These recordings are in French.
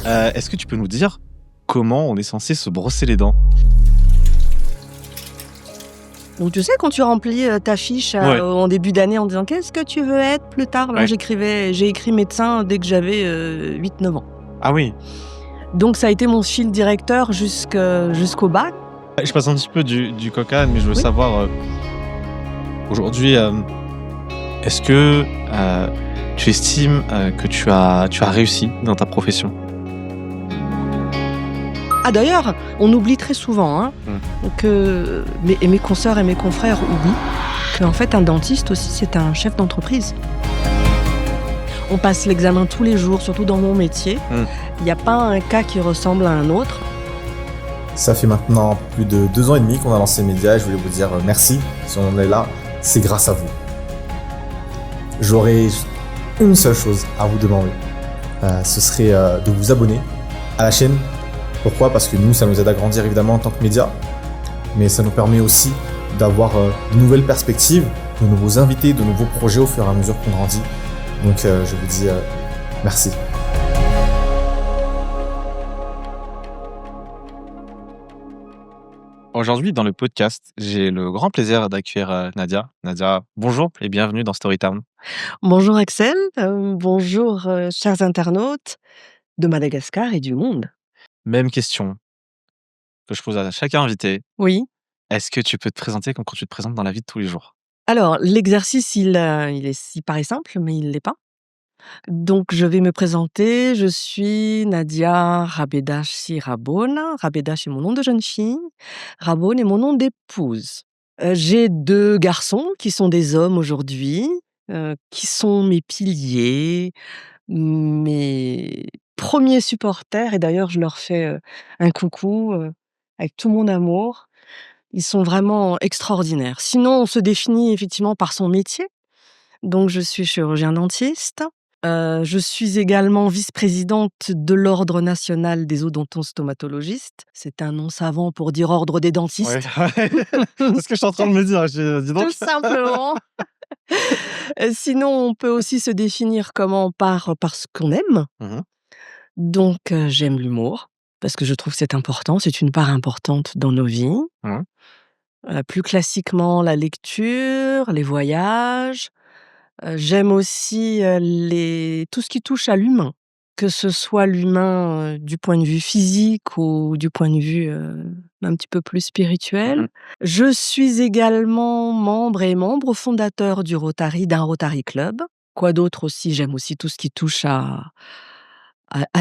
Est-ce que tu peux nous dire comment on est censé se brosser les dents? Donc tu sais, quand tu remplis ta fiche Ouais, en début d'année en disant qu'est-ce que tu veux être plus tard. Moi, ouais. j'ai écrit médecin dès que j'avais 8-9 ans. Ah oui. Donc ça a été mon fil directeur jusqu'au bac. Je passe un petit peu du coq à âne, mais je veux Oui. savoir, aujourd'hui, est-ce que, tu estimes, que tu as réussi dans ta profession? Ah d'ailleurs, on oublie très souvent que mes consoeurs et mes confrères oublient qu'en fait un dentiste aussi c'est un chef d'entreprise. On passe l'examen tous les jours, surtout dans mon métier. Mmh. Il n'y a pas un cas qui ressemble à un autre. Ça fait maintenant plus de 2 ans et demi qu'on a lancé Média et je voulais vous dire merci. Si on est là, c'est grâce à vous. J'aurais une seule chose à vous demander. Ce serait de vous abonner à la chaîne. Pourquoi? Parce que nous, ça nous aide à grandir évidemment en tant que média. Mais ça nous permet aussi d'avoir de nouvelles perspectives, de nouveaux invités, de nouveaux projets au fur et à mesure qu'on grandit. Donc je vous dis merci. Aujourd'hui, dans le podcast, j'ai le grand plaisir d'accueillir, Nadia. Nadia, bonjour et bienvenue dans Storytime. Bonjour Axel, bonjour chers internautes de Madagascar et du monde. Même question que je pose à chaque invité. Oui. Est-ce que tu peux te présenter comme quand tu te présentes dans la vie de tous les jours? Alors l'exercice il paraît simple mais il l'est pas. Donc je vais me présenter, je suis Nadia Rabedachi Rabone. Rabedachi est mon nom de jeune fille, Rabone est mon nom d'épouse. J'ai 2 garçons qui sont des hommes aujourd'hui, qui sont mes piliers, mes premiers supporters et d'ailleurs je leur fais, un coucou, avec tout mon amour. Ils sont vraiment extraordinaires. Sinon, on se définit effectivement par son métier. Donc je suis chirurgien dentiste. Je suis également vice-présidente de l'Ordre national des odontostomatologistes. C'est un nom savant pour dire ordre des Ouais, dentistes, c'est ce que je suis en train de me dire, dis donc. tout simplement. Sinon, on peut aussi se définir comment? Par ce qu'on aime. Mmh. Donc j'aime l'humour, parce que je trouve que c'est important, c'est une part importante dans nos vies. Ouais. Plus classiquement, la lecture, les voyages. J'aime aussi, tout ce qui touche à l'humain, que ce soit l'humain, du point de vue physique ou du point de vue, un petit peu plus spirituel. Mmh. Je suis également membre fondateur d'un Rotary Club. Quoi d'autre aussi? J'aime aussi tout ce qui touche à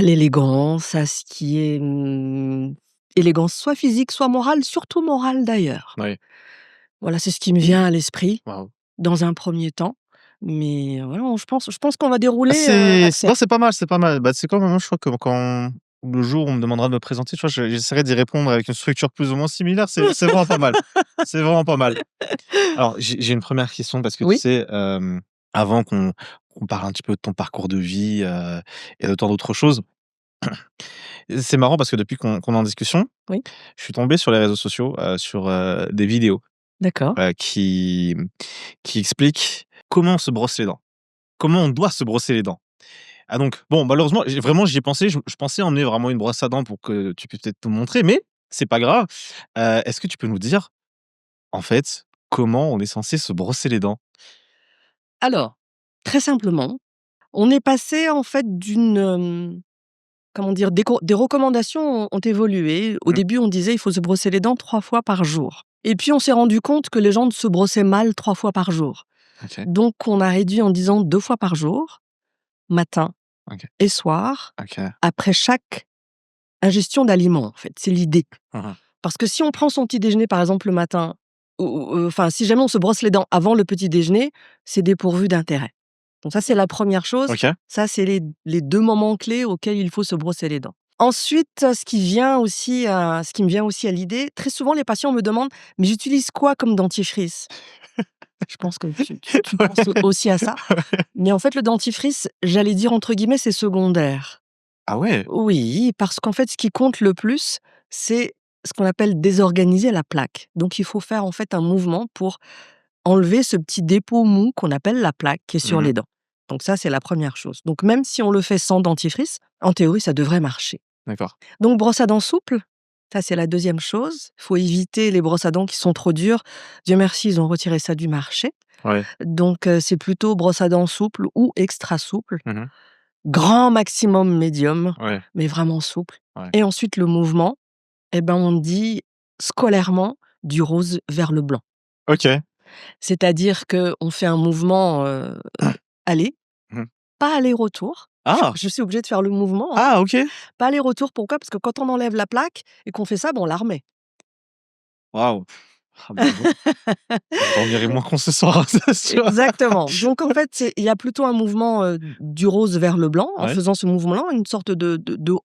l'élégance, à ce qui est, élégance soit physique, soit morale, surtout morale d'ailleurs. Oui. Voilà, c'est ce qui me vient à l'esprit Waouh. dans un premier temps. Mais voilà, je pense qu'on va Ah dérouler, Axel. non, c'est pas mal, c'est pas mal. Bah, c'est comme moi, je crois que quand le jour où on me demandera de me présenter, tu vois, j'essaierai d'y répondre avec une structure plus ou moins similaire. C'est vraiment pas mal. C'est vraiment pas mal. Alors, j'ai une première question parce que tu Oui, sais, avant qu'on parle un petit peu de ton parcours de vie, et de tant d'autres choses, c'est marrant parce que depuis qu'on est en discussion, oui, je suis tombé sur les réseaux sociaux, sur, des vidéos, d'accord. heu, qui qui expliquent comment on se brosse les dents. Comment on doit se brosser les dents. Ah donc bon, malheureusement, j'y ai pensé, je pensais emmener vraiment une brosse à dents pour que tu puisses peut-être tout montrer, mais c'est pas grave. Est-ce que tu peux nous dire, en fait, comment on est censé se brosser les dents? Alors, très simplement, on est passé en fait comment dire? Des recommandations ont évolué. Au Mmh, début, on disait: «Il faut se brosser les dents 3 fois par jour» et puis on s'est rendu compte que les gens se brossaient mal 3 fois par jour. OK, Donc on a réduit en disant 2 fois par jour, matin OK, et soir, OK. après chaque ingestion d'aliments, en fait, c'est l'idée. Mmh mh. Parce que si on prend son petit déjeuner, par exemple, le matin, enfin, si jamais on se brosse les dents avant le petit déjeuner, c'est dépourvu d'intérêt. Donc ça, c'est la première chose. OK. Ça, c'est les 2 moments clés auxquels il faut se brosser les dents. Ensuite, ce qui me vient aussi à l'idée, très souvent, les patients me demandent: «Mais j'utilise quoi comme dentifrice?» Je pense que tu penses Ouais. aussi à ça. Ouais. Mais en fait, le dentifrice, j'allais dire entre guillemets, c'est secondaire. Ah ouais? Oui, parce qu'en fait, ce qui compte le plus, c'est ce qu'on appelle désorganiser la plaque. Donc il faut faire en fait un mouvement pour enlever ce petit dépôt mou qu'on appelle la plaque qui est sur Mmh mh. les dents. Donc ça, c'est la première chose. Donc même si on le fait sans dentifrice, en théorie, ça devrait marcher. D'accord. Donc brosse à dents souple, ça c'est la deuxième chose. Il faut éviter les brosses à dents qui sont trop dures. Dieu merci, ils ont retiré ça du marché. Ouais. Donc c'est plutôt brosse à dents souple ou extra souple. Mmh. Grand maximum médium, Ouais, mais vraiment souple. ouais. Et ensuite le mouvement, eh ben, on dit scolairement du rose vers le blanc. OK. C'est-à-dire qu'on fait un mouvement aller, Mmh. pas aller-retour. Ah! Je suis obligée de faire le mouvement, hein. Ah OK! Pas aller-retour, pourquoi? Parce que quand on enlève la plaque et qu'on fait ça, ben, on la remet. Waouh! Ah bravo. Je dormirai moins con ce soir, c'est sûr. Exactement. Donc en fait, il y a plutôt un mouvement du rose vers le blanc, en Ouais. faisant ce mouvement-là, une sorte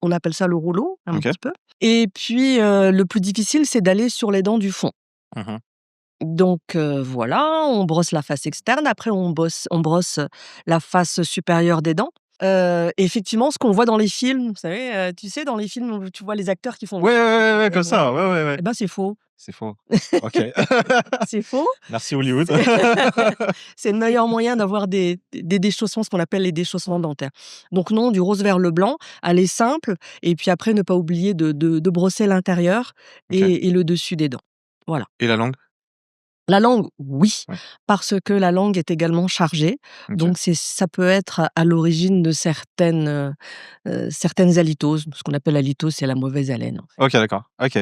on appelle ça le rouleau, un OK. petit peu. Et puis le plus difficile, c'est d'aller sur les dents du fond. Mmh. Donc voilà, on brosse la face externe, après on brosse la face supérieure des dents. Effectivement, ce qu'on voit dans les films, vous savez, tu sais, dans les films où tu vois les acteurs qui font Ouais, comme voilà. ça, ouais. Eh ben, c'est faux. C'est faux. OK. C'est faux. Merci Hollywood. C'est le meilleur moyen d'avoir des déchaussements, ce qu'on appelle les déchaussements dentaires. Donc non, du rose vers le blanc, aller simple et puis après ne pas oublier de brosser l'intérieur OK. et le dessus des dents. Voilà. Et la langue? La langue, oui, Ouais. parce que la langue est également chargée. OK. Donc ça peut être à l'origine de certaines halitoses. Ce qu'on appelle halitose, c'est la mauvaise haleine, en fait. OK, d'accord. OK.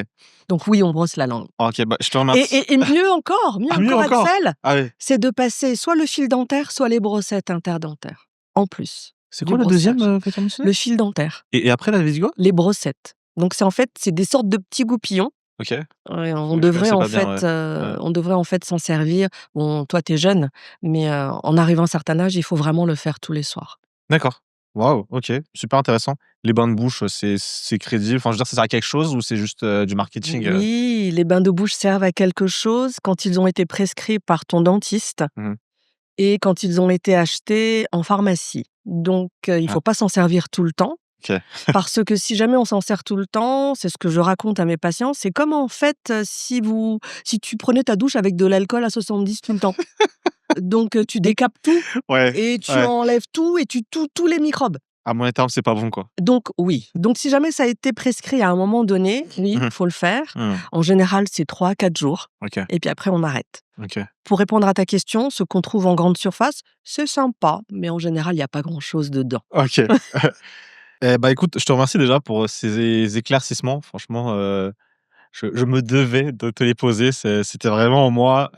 Donc oui, on brosse la langue. OK, bah, je te remercie. Et mieux encore, Ah, mieux encore? Axel, Ah ouais. c'est de passer soit le fil dentaire, soit les brossettes interdentaires, en plus C'est du quoi le brossage. deuxième que tu as mentionné? Le fil dentaire, Et après la Visigoth? les brossettes. Donc c'est des sortes de petits goupillons. OK. Ouais, Je connaissais pas bien, ouais. Ouais. on devrait en fait s'en servir. Bon, toi, tu es jeune, mais en arrivant à un certain âge, il faut vraiment le faire tous les soirs. D'accord. Waouh, OK, super intéressant. Les bains de bouche, c'est crédible? Enfin, je veux dire, ça sert à quelque chose ou c'est juste, du marketing? Oui, les bains de bouche servent à quelque chose quand ils ont été prescrits par ton dentiste Mmh. et quand ils ont été achetés en pharmacie. Donc il Ah. faut pas s'en servir tout le temps. OK. Parce que si jamais on s'en sert tout le temps, c'est ce que je raconte à mes patients, c'est comme en fait, si tu prenais ta douche avec de l'alcool à 70 tout le temps. Donc tu décapes tout Ouais, et tu ouais. enlèves tout et tu tues tous les microbes. À moyen terme, c'est pas bon, quoi. Donc oui, donc si jamais ça a été prescrit à un moment donné, oui, Mmh. faut le faire. Mmh. En général, c'est 3 à 4 jours OK, et puis après on arrête. OK. Pour répondre à ta question, ce qu'on trouve en grande surface, c'est sympa, mais en général, il y a pas grand-chose dedans. OK. Bah, écoute, je te remercie déjà pour ces éclaircissements. Franchement, je me devais de te les poser. C'était vraiment moi.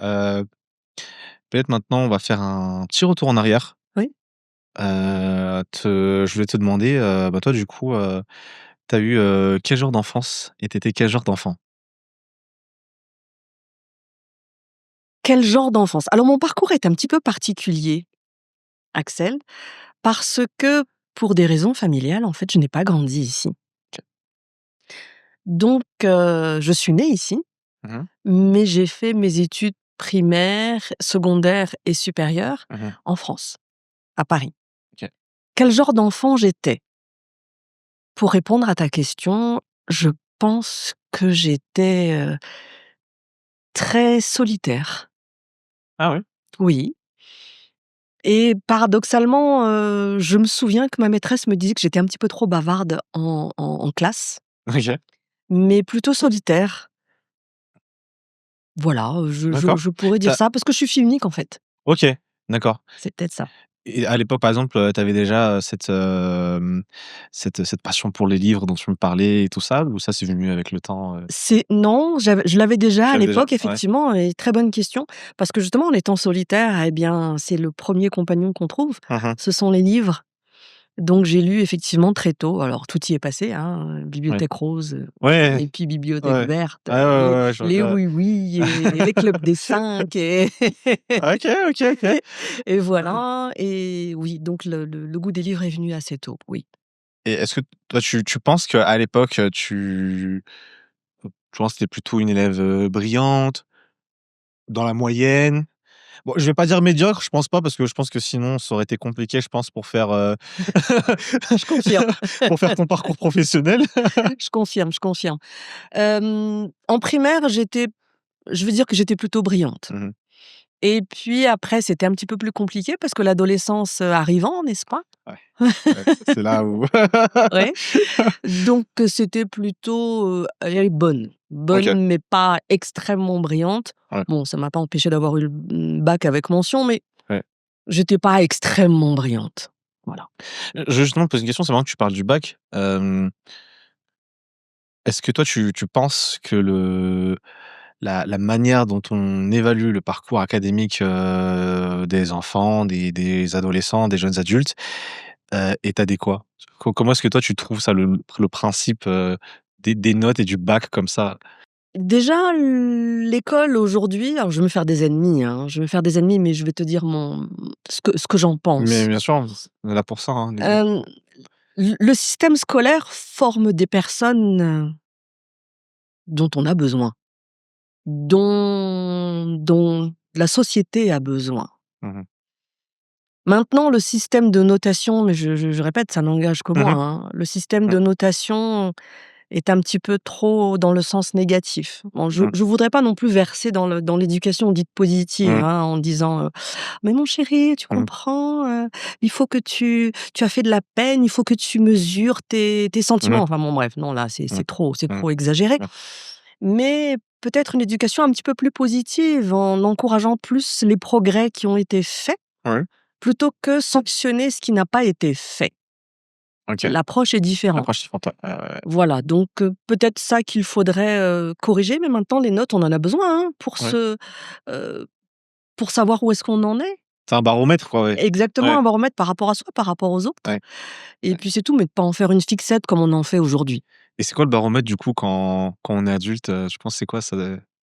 Peut-être maintenant, on va faire un petit retour en arrière. Oui. Je voulais te demander, bah, toi, du coup, tu as eu, quel genre d'enfance et tu étais quel genre d'enfant? Quel genre d'enfance? Alors mon parcours est un petit peu particulier, Axel, parce que pour des raisons familiales, en fait, je n'ai pas grandi ici. OK. Donc je suis née ici, Mmh. mais j'ai fait mes études primaires, secondaires et supérieures Mmh. en France, à Paris. OK. Quel genre d'enfant j'étais? Pour répondre à ta question, je pense que j'étais, très solitaire. Ah ouais? Oui. Et paradoxalement, je me souviens que ma maîtresse me disait que j'étais un petit peu trop bavarde en classe, OK. mais plutôt solitaire. Voilà, D'accord. je pourrais Tu dire ça parce que je suis fille unique, en fait. OK, d'accord. C'est peut-être ça. Et à l'époque, par exemple, tu avais déjà, cette passion pour les livres dont tu me parlais et tout ça? Ou ça, c'est venu avec le temps, Non, je l'avais déjà Tu à l'avais déjà? l'époque, Ouais. effectivement, et très bonne question, parce que justement, en étant solitaire, eh bien, c'est le premier compagnon qu'on trouve, Mmh. ce sont les livres. Donc j'ai lu effectivement très tôt, alors tout y est passé, hein, Ouais. Bibliothèque rose, Ouais, et puis Bibliothèque ouais. verte, Ouais, ouais, ouais, je les ouais. oui-oui et les clubs des 5 et OK, OK, OK. et voilà, et oui, donc le goût des livres est venu assez tôt, oui. Et est-ce que toi, tu penses qu'à l'époque, tu penses que tu plutôt une élève, brillante, dans la moyenne? Bon, je vais pas dire médiocre, je pense pas, parce que je pense que sinon ça aurait été compliqué, je pense, pour faire, Je confirme, pour faire ton parcours professionnel. je confirme, je confirme. En primaire, je veux dire que j'étais plutôt brillante. Mmh. Et puis après, c'était un petit peu plus compliqué parce que l'adolescence, arrivant, n'est-ce pas? Ouais, ouais, c'est là où Ouais. Donc c'était plutôt, elle est bonne. OK, Bonne, mais pas extrêmement brillante. ouais, Bon, ça m'a pas empêché d'avoir eu le bac avec mention, mais ouais. j'étais pas extrêmement brillante. Voilà. Je veux justement te poser une question, c'est marrant que tu parles du bac. Est-ce que toi tu penses que la manière dont on évalue le parcours académique, des enfants, des adolescents, des jeunes adultes, est adéquat? Comment est-ce que toi tu trouves ça le principe, des notes et du bac comme ça? Déjà, l'école aujourd'hui, alors je vais me faire des ennemis, hein, je vais me faire des ennemis, mais je vais te dire ce que j'en Mais pense. bien sûr, on est là pour ça, hein, les Hem, le système scolaire forme des personnes, dont on a besoin, dont la société a besoin. mmh mh. Maintenant, le système de notation, mais je répète, ça n'engage que moi, Mmh. hein. Le système Mmh. de notation est un petit peu trop dans le sens négatif. Bon, je Mmh. je voudrais pas non plus verser dans l'éducation dite positive, Mmh. hein, en disant, «Mais mon chéri, tu Mmh. comprends, il faut que tu as fait de la peine, il faut que tu mesures tes Mmh. sentiments». Enfin bon, bref, non, là, c'est Mmh. c'est Mmh. trop exagéré. Mmh. Mais peut-être une éducation un petit peu plus positive, en encourageant plus les progrès qui ont été faits, Ouais, plutôt que sanctionner ce qui n'a pas été fait. OK. L'approche est différente. L'approche différente, ouais, ouais, ouais. Voilà, donc peut-être ça qu'il faudrait, corriger, mais maintenant les notes, on en a besoin, hein, Ouais. heu, pour savoir où est-ce qu'on en est. C'est un baromètre quoi, ouais. Exactement, Ouais, un baromètre par rapport à soi, par rapport aux autres ouais, et ouais. puis c'est tout, mais de pas en faire une fixette comme on en fait aujourd'hui. Et c'est quoi le baromètre du coup quand on est adulte, je pense c'est quoi ça?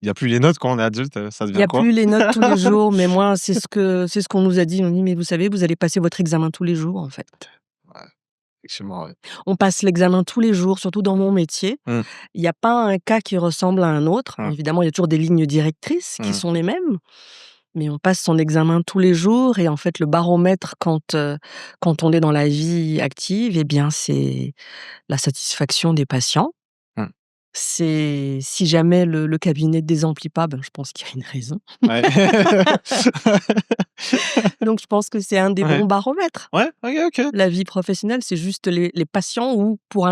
Il y a plus les notes quand on est adulte, ça Il y devient a quoi? plus les notes tous les jours, mais moi, c'est ce qu'on nous a dit. On dit: «Mais vous savez, vous allez passer votre examen tous les jours, en fait». Ouais, effectivement, ouais. On passe l'examen tous les jours, surtout dans mon métier. Mmh. Il y a pas un cas qui ressemble à un autre. Mmh. Évidemment, il y a toujours des lignes directrices qui Mmh. sont les mêmes, mais on passe son examen tous les jours et en fait, le baromètre quand on est dans la vie active et bien, c'est la satisfaction des patients. Mmh. C'est si jamais le cabinet ne désemplit pas, ben, je pense qu'il y a une raison. Ouais. Donc je pense que c'est un des Ouais. bons baromètres. Ouais, OK, OK. La vie professionnelle, c'est juste les patients ou pour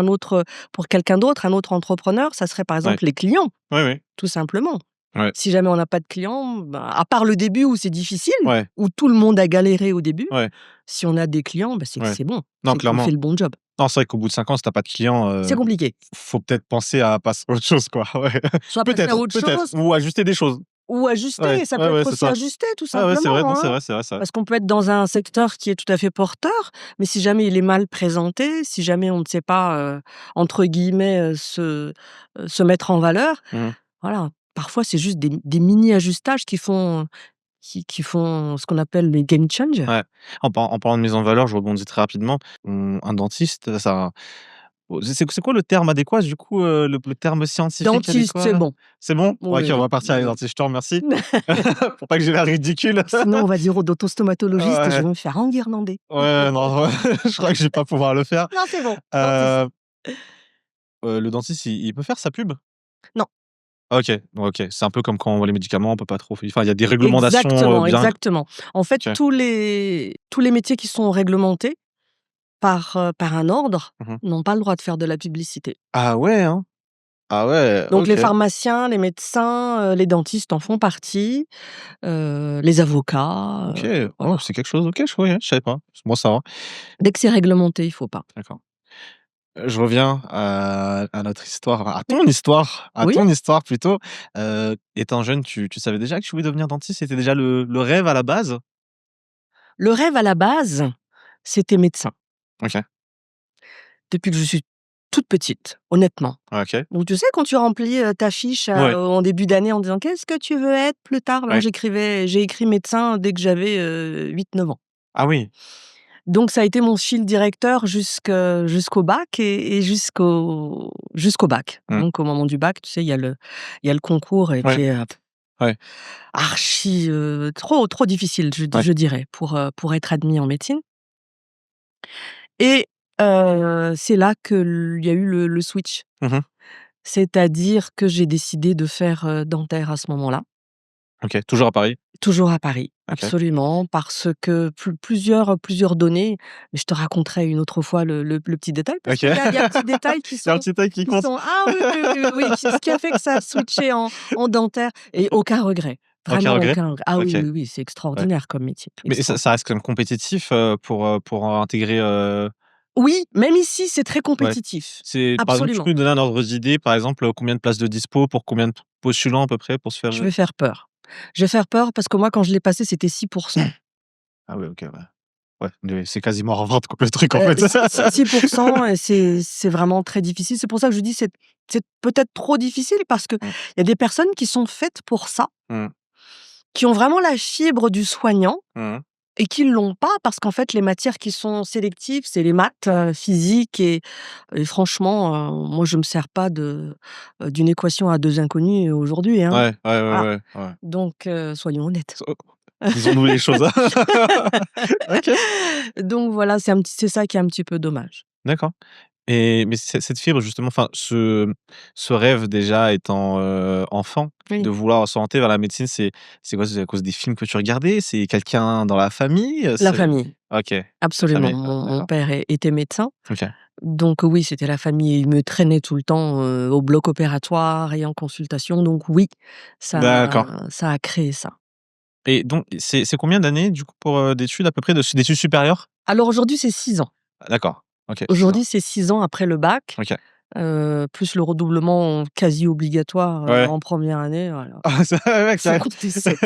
quelqu'un d'autre, un autre entrepreneur, ça serait par Ouais. exemple les clients, Ouais, ouais. tout simplement. Ouais. Si jamais on n'a pas de clients, ben, à part le début où c'est difficile, Ouais. où tout le monde a galéré au début, Ouais. si on a des clients, bah, c'est que Ouais. c'est bon, Non, c'est qu'on fait clairement. le bon job. Non, c'est vrai qu'au bout de 5 ans, si tu as pas de clients, C'est compliqué. faut peut-être penser à passer à autre chose, quoi. Ouais. Soit passer à Peut-être, autre peut-être chose ou ajuster des choses. ou Ouais, ajuster, ça ouais, peut ouais, être c'est aussi ça. ajuster tout Ah ouais, c'est vrai, non, simplement, c'est hein. vrai, c'est vrai ça. Parce qu'on peut être dans un secteur qui est tout à fait porteur, mais si jamais il est mal présenté, si jamais on ne sait pas, entre guillemets, se mettre en valeur, Mmh. voilà. Parfois, c'est juste des mini ajustages qui font ce qu'on appelle les game changers. Ouais. En parlant de mise en valeur, je rebondis très rapidement. Un dentiste, ça c'est quoi le terme adéquat du coup, le terme scientifique Dentiste, c'est adéquat? bon. C'est bon? OK, Oui, on oui, va partir oui, avec oui. dentiste, je te remercie. Pour pas que j'ai l'air ridicule. Sinon, on va dire odontostomatologiste, je Ouais, vais me faire enguirlander. ouais, non, je crois que je vais pas pouvoir le faire. Non, c'est bon, dentiste. Heu, le dentiste, il peut faire sa pub? Non. OK, OK. C'est un peu comme quand on voit les médicaments, on peut pas trop enfin, il y a des réglementations, Exactement, bien exactement. En fait, OK. tous les métiers qui sont réglementés par un ordre Mmh. n'ont pas le droit de faire de la publicité. Ah ouais, hein? Ah ouais, Donc les OK. pharmaciens, les médecins, les dentistes en font partie, les avocats, OK. Oh, voilà. c'est quelque chose, OK, je savais pas. Moi, ça va. Dès que c'est réglementé, il faut pas. D'accord. Je reviens à notre histoire, à Oui, ton histoire plutôt. Étant jeune, tu savais déjà que tu voulais devenir dentiste? C'était déjà le rêve à la base? le rêve à la base, c'était médecin, OK. depuis que je suis toute petite, honnêtement. OK. Donc tu sais quand tu remplis, ta fiche, Ouais, en début d'année en disant: «Qu'est-ce que tu veux être plus tard?» Ben ouais. j'ai écrit médecin dès que j'avais, 8-9 ans. Ah oui. Donc ça a été mon fil directeur jusqu'au bac et jusqu'au bac. Mmh. Donc au moment du bac, tu sais, il y a le concours et Ouais, qui est, ouais, archi, trop difficile, ouais. je dirais, pour être admis en médecine et c'est là qu'il y a eu le switch. Mmh mh. C'est-à-dire que j'ai décidé de faire, dentaire à ce moment-là. OK. Toujours à Paris? Toujours à Paris, OK. absolument, parce que plusieurs données, mais je te raconterai une autre fois le petit détail, parce OK. qu'il y a des petits détails Il y a un petit détail qui qui compte. sont ah oui, oui, oui, oui, oui, ce qui a fait que ça a switché en dentaire et aucun regret, Aucun vraiment regret? aucun regret. Ah oui, OK. oui, oui, c'est Ouais. extraordinaire comme métier, Mais ça reste quand même compétitif, pour intégrer, Oui, même ici, c'est très ouais. compétitif, C'est par exemple, tu peux absolument. nous donner un ordre d'idée, par exemple, combien de places de dispo pour combien de postulants à peu près pour se faire, Je vais faire peur. Je vais faire peur parce que moi, quand je l'ai passé, c'était 6%. Ah ouais, OK, ouais. Ouais, mais c'est quasiment revente quoi le truc en fait. Si et c'est vraiment très difficile. C'est pour ça que je dis c'est peut-être trop difficile parce qu'il Mmh. y a des personnes qui sont faites pour ça, Mmh. qui ont vraiment la fibre du soignant Mmh. et qui l'ont pas parce qu'en fait les matières qui sont sélectives, c'est les maths, physique et franchement, moi je me sers pas d'une équation à 2 inconnus aujourd'hui, hein. Ouais, ouais, ouais, Voilà, ouais, ouais. donc soyons honnêtes. So disons-nous les choses. OK, Donc voilà, c'est ça qui est un petit peu dommage. d'accord. Et mais cette fibre justement, enfin ce rêve déjà étant, enfant, de Oui. vouloir s'orienter vers la médecine, c'est quoi? C'est à cause des films que tu regardais? C'est quelqu'un dans la famille? La C'est famille. OK, la Absolument. famille, Mon d'accord. père était médecin, OK, donc oui, c'était la famille. Il me traînait tout le temps, au bloc opératoire et en consultation, donc oui, d'accord. ça a créé ça. Et donc c'est combien d'années du coup pour, d'études à peu près d'études supérieures? Alors aujourd'hui, c'est 6 ans. Ah d'accord, OK, 6 ans. Aujourd'hui, c'est 6 ans après le bac, OK. plus le redoublement quasi obligatoire, Ouais. en première année, voilà. Ah ça mec, Faut ça compter 7.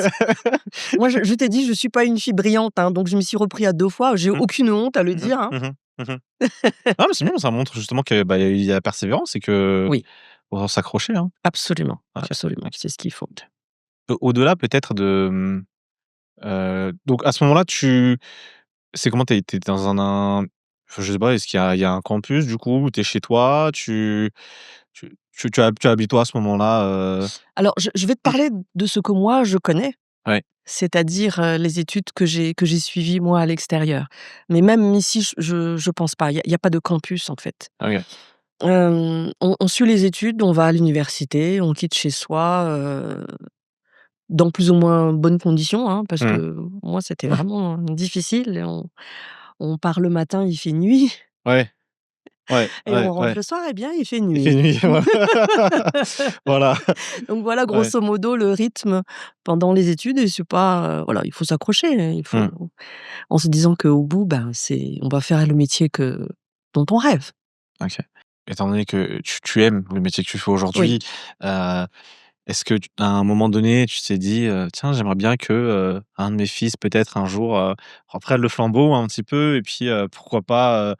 Moi, je t'ai dit, je suis pas une fille brillante, hein, donc je m'y suis repris à 2 fois. J'ai Mmh. aucune honte à le Mmh dire, hein. mh. Mmh mh. Mmh. Ah mais c'est bien, ça montre justement que, bah, il y a la persévérance et que Oui, faut s'accrocher, hein. absolument, OK, absolument, OK. c'est ce qu'il faut. Au-delà peut-être de, donc à ce moment-là, c'est comment? Tu es dans enfin, je sais pas, est-ce qu'il y a un campus du coup? Tu es chez toi? Tu habites où à ce moment-là, Alors je vais te parler de ce que moi je connais, Ouais, c'est-à-dire, les études que j'ai suivies moi à l'extérieur. Mais même ici, je pense pas. Il y a pas de campus en fait. OK. On suit les études, on va à l'université, on quitte chez soi, dans plus ou moins bonnes conditions, hein, parce Mmh. que moi c'était vraiment difficile et on part le matin, il fait nuit Ouais, ouais, et ouais, on rentre ouais. le soir, eh bien il fait Il fait nuit. nuit, voilà. Voilà, Donc voilà, ouais. grosso modo, le rythme pendant les études et c'est pas, voilà, il faut s'accrocher, hein, il faut Mmh. en se disant qu'au bout, ben, on va faire le métier dont on rêve. OK. Étant donné que tu aimes le métier que tu fais Oui. aujourd'hui, heu, est-ce que à un moment donné, tu t'es dit, «Tiens, j'aimerais bien que, un de mes fils peut-être un jour, reprenne le flambeau un petit peu et puis, pourquoi pas,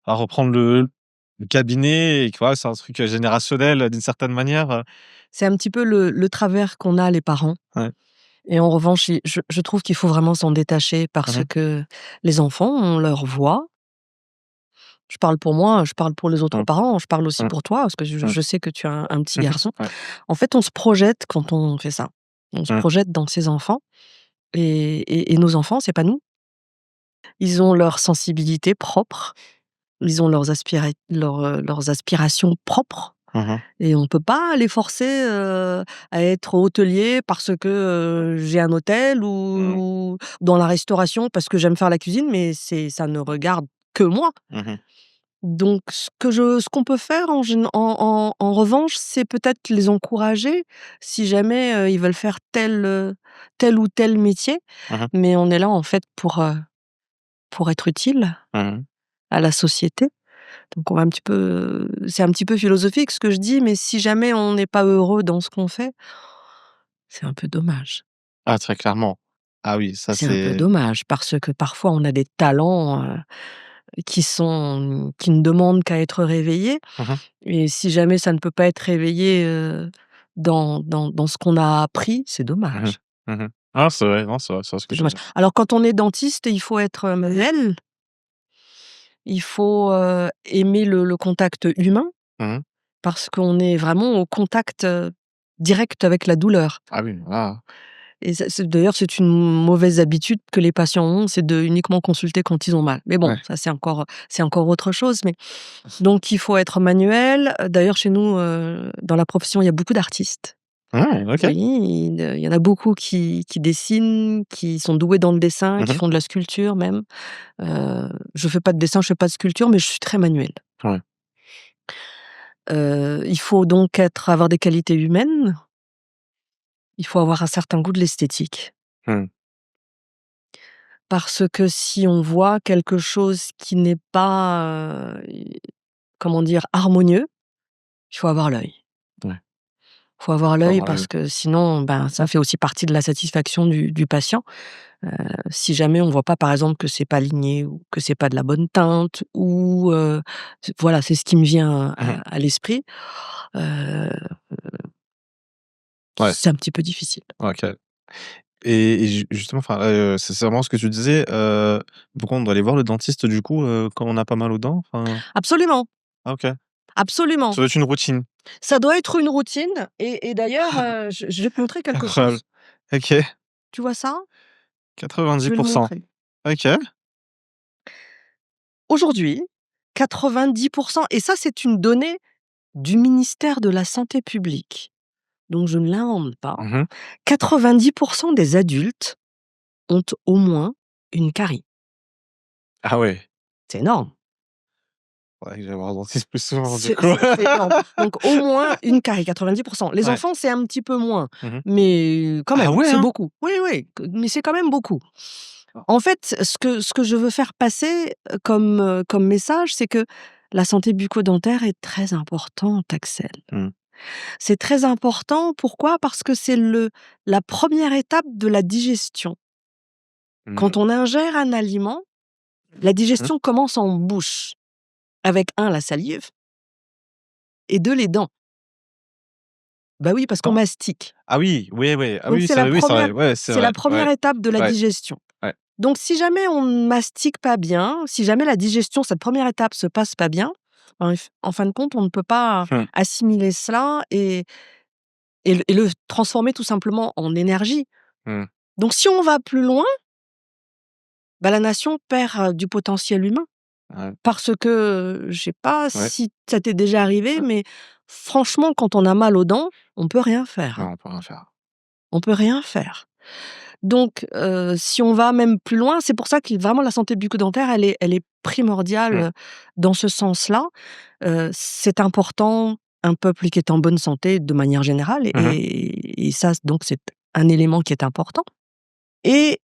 reprendre le cabinet» et que voilà, c'est un truc, générationnel, d'une certaine manière, C'est un petit peu le travers qu'on a les parents Ouais. et en revanche, je trouve qu'il faut vraiment s'en détacher Mmh parce mh. que les enfants ont leur voix. Je parle pour moi, je parle pour les autres Mmh. parents, je parle aussi Mmh. pour toi parce que je Mmh. je sais que tu as un petit Mmh mh. garçon. Ouais. En fait, on se projette quand on fait ça. On se Mmh. projette dans ses enfants et nos enfants, c'est pas nous. Ils ont leur sensibilité propre, ils ont leurs aspirations propres Mmh mh. et on peut pas les forcer, à être hôtelier parce que, j'ai un hôtel Mmh. ou dans la restauration parce que j'aime faire la cuisine, mais ça ne regarde que moi. Mmh mh. Donc ce qu'on peut faire en revanche, c'est peut-être les encourager si jamais, ils veulent faire tel ou tel métier, Mmh mh. mais on est là en fait pour être utile Mmh mh. à la société. Donc on va un petit peu, c'est un petit peu philosophique ce que je dis, mais si jamais on n'est pas heureux dans ce qu'on fait, c'est un peu dommage. Ah très clairement. Ah oui, ça C'est un peu c'est dommage parce que parfois on a des talents, qui ne demandent qu'à être réveillés mmh mh. et si jamais ça ne peut pas être réveillé, dans ce qu'on a appris, c'est Mmh mh. dommage. Mmh mh. Ah c'est vrai, non, c'est vrai ce que C'est tu dommage. dis. Alors quand on est dentiste, il faut être, manuel, il faut, aimer le contact humain Mmh mh. parce qu'on est vraiment au contact, direct avec la douleur Ah oui, là et ça c'est une mauvaise habitude que les patients ont, c'est de uniquement consulter quand ils ont mal. Mais bon, ouais. ça c'est encore autre chose, mais donc il faut être manuel. D'ailleurs chez nous, dans la profession, il y a beaucoup d'artistes. OK. Oui, il y en a beaucoup qui dessinent, qui sont doués dans le dessin, qui Mmh. font de la sculpture même. Je fais pas de dessin, je fais pas de sculpture, mais je suis très manuelle. Ouais. Il faut donc avoir des qualités humaines, il faut avoir un certain goût de l'esthétique. Mmh. Parce que si on voit quelque chose qui n'est pas, comment dire? Harmonieux, il faut avoir l'œil. Ouais. Faut avoir Faut l'œil avoir parce l'œil. que sinon, ben, ça fait aussi partie de la satisfaction du patient. Si jamais on voit pas, par exemple, que c'est pas aligné ou que c'est pas de la bonne teinte ou, voilà, c'est ce qui me vient Mmh. à l'esprit, heu, Ouais. c'est un petit peu difficile. OK. Et justement, enfin, c'est vraiment ce que tu disais, pourquoi on doit aller voir le dentiste du coup, quand on a pas mal aux dents? Enfin, Absolument, ah OK. Ça absolument. doit être une routine. Ça doit être une routine et d'ailleurs, je vais te montrer quelque Incroyable. chose. OK. Tu vois ça? Je 90. vais le montrer. OK. Aujourd'hui, 90 et ça, c'est une donnée du ministère de la santé publique, donc je ne l'invente pas. Mmh. 90 des adultes ont au moins une carie. Ah ouais. C'est énorme. Faudrait que j'aille voir le dentiste plus souvent du C'est coup. c'est c'est énorme. Donc au moins une carie, 90. Les Ouais. enfants, c'est un petit peu moins, Mmh. mais quand Ah même, ouais, c'est hein? beaucoup. Oui, oui, mais c'est quand même beaucoup. En fait, ce que je veux faire passer, comme message, c'est que la santé bucco-dentaire est très importante, Axel. Mmh. C'est très important, pourquoi? Parce que c'est la première étape de la digestion. Mmh. Quand on ingère un aliment, la Mmh. digestion commence en bouche, avec 1 la salive et 2 les dents. Bah oui, parce qu'on Attends. mastique. Ah oui, oui, oui. Ah Donc oui, c'est vrai, oui, c'est vrai. Ouais, c'est c'est la vrai. première Ouais, étape de la ouais, digestion. ouais. Donc si jamais on ne mastique pas bien, si jamais la digestion, cette première étape se passe pas bien, en fin de compte, on ne peut pas Mmh. assimiler cela et le transformer tout simplement en énergie. Mmh. Donc si on va plus loin, bah, la nation perd, du potentiel humain. Ouais, Parce que, je sais pas ouais. si ça t'est déjà arrivé, mais franchement, quand on a mal aux dents, on peut rien faire, Non, hein. on peut rien faire. On peut rien faire. Donc, si on va même plus loin, c'est pour ça que vraiment la santé bucco-dentaire, elle est primordiale, Mmh. dans ce sens-là. C'est important, un peuple qui est en bonne santé de manière générale Mmh. et ça, donc c'est un élément qui est important et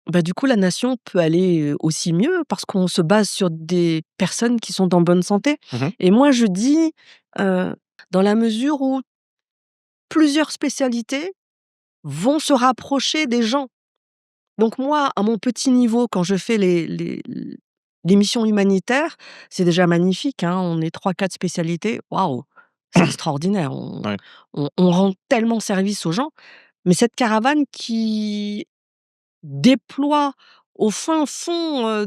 bah, du coup, la nation peut aller, aussi mieux parce qu'on se base sur des personnes qui sont en bonne santé Mmh. et moi je dis, heu, dans la mesure où plusieurs spécialités vont se rapprocher des gens. Donc moi, à mon petit niveau, quand je fais les missions humanitaires, c'est déjà magnifique, hein. On est 3-4 spécialités, waouh, c'est extraordinaire. On Ouais. on on rend tellement service aux gens. Mais cette caravane qui déploie au fin fond,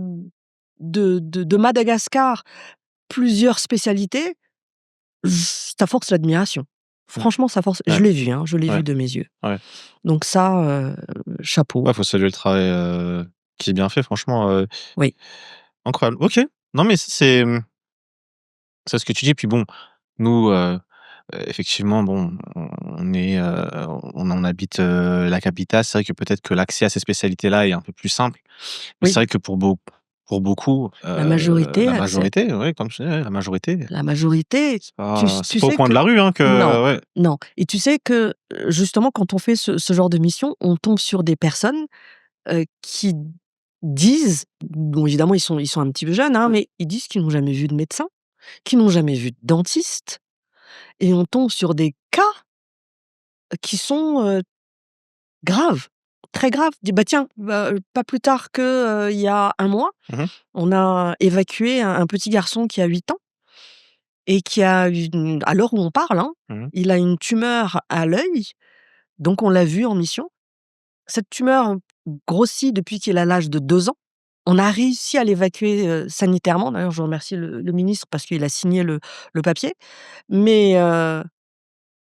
de Madagascar plusieurs spécialités, ça force l'admiration. Mmh. Franchement, ça force Ouais, je l'ai vu, hein, je l'ai ouais, vu de mes yeux. ouais. Donc ça, chapeau. Ouais, faut saluer le travail, qui est bien fait franchement, Oui, incroyable. OK. Non mais c'est, c'est ce que tu dis puis bon, nous, effectivement bon, on est, on habite, la capitale. C'est vrai que peut-être que l'accès à ces spécialités-là est un peu plus simple. Mais c'est oui. vrai que pour beaucoup, La majorité, la Axel, majorité, ouais, comme tu dis, ouais, la majorité, la majorité, c'est tu pas au sais coin que de la rue, hein, non, que ouais. non et tu sais que, justement quand on fait ce genre de mission, on tombe sur des personnes, qui disent bon évidemment ils sont un petit peu jeunes, hein, mais ils disent qu'ils n'ont jamais vu de médecin, qu'ils n'ont jamais vu de dentiste et on tombe sur des cas qui sont, graves, très graves. Dis: «Bah tiens, bah, pas plus tard que, il y a un mois, Mmh. on a évacué un petit garçon qui a 8 ans et qui a une à l'heure où on parle, hein, Mmh. il a une tumeur à l'œil, donc on l'a vu en mission. Cette tumeur grossit depuis qu'il a l'âge de 2 ans. On a réussi à l'évacuer, sanitairement. D'ailleurs, je remercie le ministre parce qu'il a signé le papier. Mais,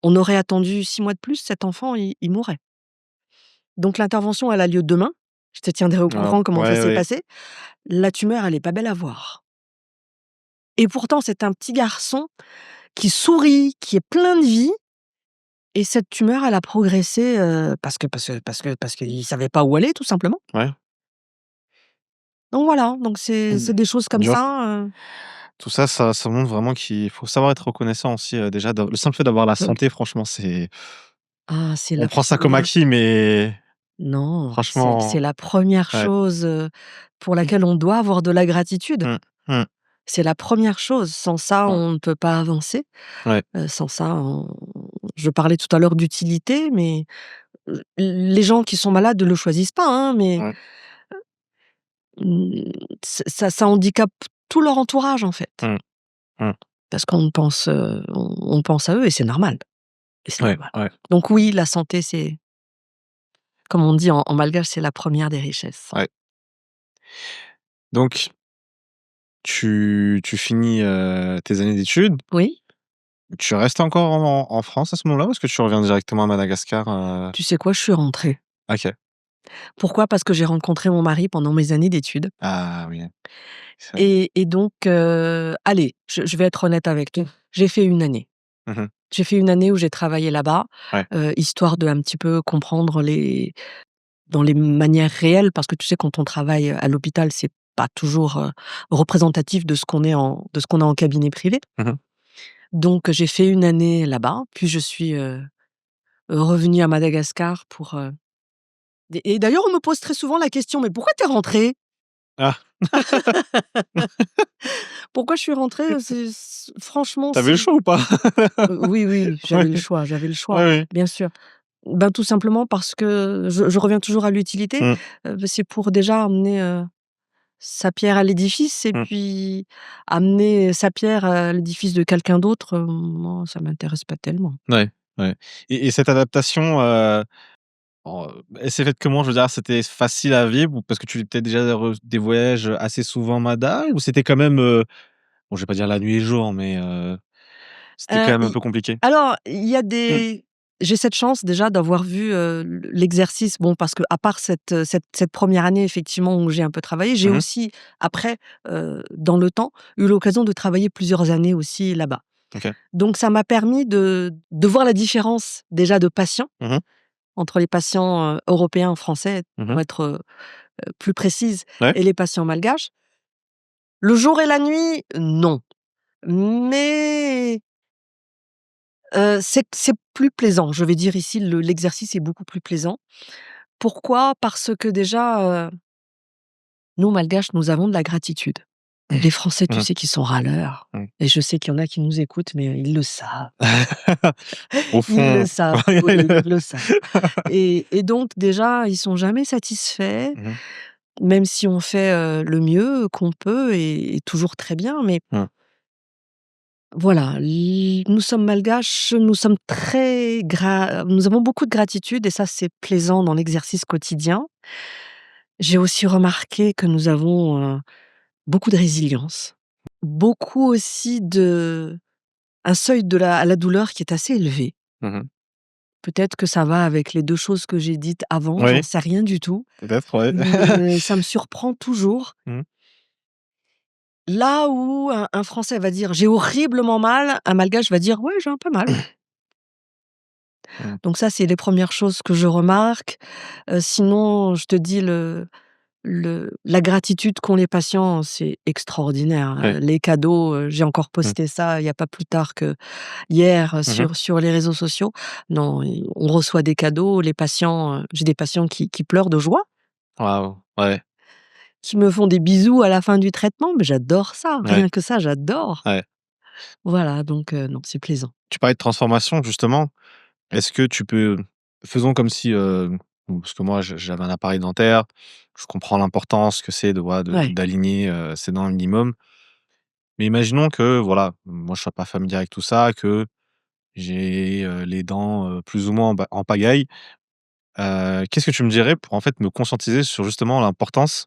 on aurait attendu 6 mois de plus, cet enfant, il mourrait. Donc l'intervention, elle a lieu demain. Je te tiendrai au Ah, courant comment ça ouais, s'est ouais. passé. La tumeur, elle est pas belle à voir et pourtant, c'est un petit garçon qui sourit, qui est plein de vie Et cette tumeur, elle a progressé, parce qu'ils savaient pas où aller, tout simplement. Ouais, Donc voilà, donc c'est des choses comme dur. ça, Tout ça, ça montre vraiment qu'il faut savoir être reconnaissant aussi, déjà le simple fait d'avoir la donc santé franchement c'est c'est on la prend ça comme première. acquis mais Non, c'est franchement la première ouais. chose, pour laquelle on doit avoir de la gratitude. Mmh. Mmh. C'est la première chose. Sans ça, Ouais. on ne peut pas avancer. Ouais. Sans ça, on je parlais tout à l'heure d'utilité, mais les gens qui sont malades ne le choisissent pas, hein, mais Ouais. mmh, ça handicape tout leur entourage, en fait. Mmh. Mmh. Parce qu'on pense, on pense à eux et c'est normal et c'est Ouais, normal. ouais, Donc oui, la santé, c'est comme on dit en malgache, c'est la première des richesses. ouais. Donc tu finis, tes années d'études. Oui, Tu restes encore en France à ce moment-là ou est-ce que tu reviens directement à Madagascar, tu sais quoi? Je suis rentrée. OK. Pourquoi? Parce que j'ai rencontré mon mari pendant mes années d'études Ah oui, ça et donc allez, je vais être honnête avec toi, j'ai fait une année. mmh J'ai fait une année où j'ai travaillé là-bas, Ouais. histoire de un petit peu comprendre dans les manières réelles, parce que tu sais, quand on travaille à l'hôpital, c'est pas toujours, représentatif de ce qu'on a en cabinet privé. Mmh Donc j'ai fait une année là-bas, puis je suis, revenue à Madagascar pour, et d'ailleurs, on me pose très souvent la question: «Mais pourquoi tu es rentrée?» Ah, Pourquoi je suis rentrée? Franchement, tu avais le c'est choix ou pas? oui, oui, Ouais. j'avais le Ouais, choix, ouais. bien sûr. Ben, tout simplement parce que je reviens toujours à l'utilité, Mmh. c'est pour déjà amener, sa pierre à l'édifice et Mmh. puis amener sa pierre à l'édifice de quelqu'un d'autre, moi, ça m'intéresse pas tellement. Ouais, ouais et cette adaptation, elle s'est faite comment? Je veux dire, c'était facile à vivre ou parce que tu faisais peut-être déjà des voyages, assez souvent Mada ou c'était quand même, bon, je vais pas dire la nuit et le jour, mais c'était quand même un I peu compliqué? Alors, il y a Mmh. j'ai cette chance déjà d'avoir vu, l'exercice, bon, parce qu'à part cette 1re année effectivement où j'ai un peu travaillé, j'ai Mmh mh. aussi après, dans le temps, eu l'occasion de travailler plusieurs années aussi là-bas. OK. Donc ça m'a permis de voir la différence déjà de patients, Mmh mh. entre les patients, européens, français, Mmh pour mh. être, plus précise, Ouais. et les patients malgaches. Le jour et la nuit, non, mais c'est plus plaisant. Je vais dire ici l'exercice est beaucoup plus plaisant. Pourquoi? Parce que déjà, nous malgaches, nous avons de la gratitude. Les Français, tu Mmh. sais qu'ils sont râleurs Mmh. et je sais qu'il y en a qui nous écoutent, mais ils le savent. Au Ils le fond savent, oui, ils le savent et donc déjà, ils sont jamais satisfaits, Mmh mh. même si on fait, le mieux qu'on peut et toujours très bien, mais Mmh. voilà, nous sommes malgaches, nous avons beaucoup de gratitude et ça, c'est plaisant dans l'exercice quotidien. J'ai aussi remarqué que nous avons, beaucoup de résilience, beaucoup aussi un seuil à la douleur qui est assez élevé. Mmh mh. Peut-être que ça va avec les 2 choses que j'ai dites avant, j'en Oui, sais rien du tout, peut-être, ouais. mais ça me surprend toujours. Mmh. Là où un Français va dire: «J'ai horriblement mal», un Malgache va dire: «Ouais, j'ai un peu mal». Mmh. Donc ça, c'est les premières choses que je remarque. Sinon, je te dis la gratitude qu'ont les patients, c'est extraordinaire, Ouais. les cadeaux, j'ai encore Mmh. posté ça il y a pas plus tard qu'hier, Mmh mh. sur les réseaux sociaux. Non, on reçoit des cadeaux, les patients, j'ai des patients qui pleurent de joie, Waouh, ouais, qui me font des bisous à la fin du traitement, mais j'adore ça, ouais, rien que ça, j'adore. ouais. Voilà, donc non, c'est plaisant. Tu parlais de transformation justement. Est-ce que tu peux faisons comme si, bon, parce que moi j'avais un appareil dentaire, je comprends l'importance que c'est de voilà, Ouais. d'aligner, ses dents un minimum. Mais imaginons que voilà, moi je sois pas familier avec tout ça, que j'ai, les dents, plus ou moins en pagaille. Qu'est-ce que tu me dirais pour en fait me conscientiser sur justement l'importance,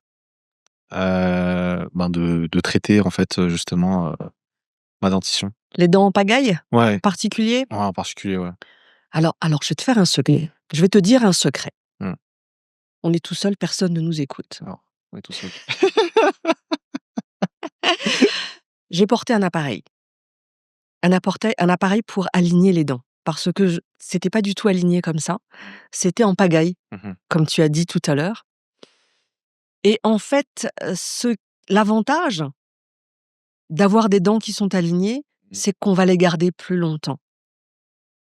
ben de traiter en fait, justement, ma dentition? Les dents en pagaille, Ouais, particulier? ouais, en particulier, ouais. Alors je vais te faire un secret. Je vais te dire un secret. Mmh. On est tout seul, personne ne nous écoute. Alors, on est tous OK. J'ai porté un appareil pour aligner les dents. parce que c'était pas du tout aligné comme ça. C'était en pagaille, Mmh. comme tu as dit tout à l'heure. Et en fait, l'avantage d'avoir des dents qui sont alignées, Mmh. c'est qu'on va les garder plus longtemps.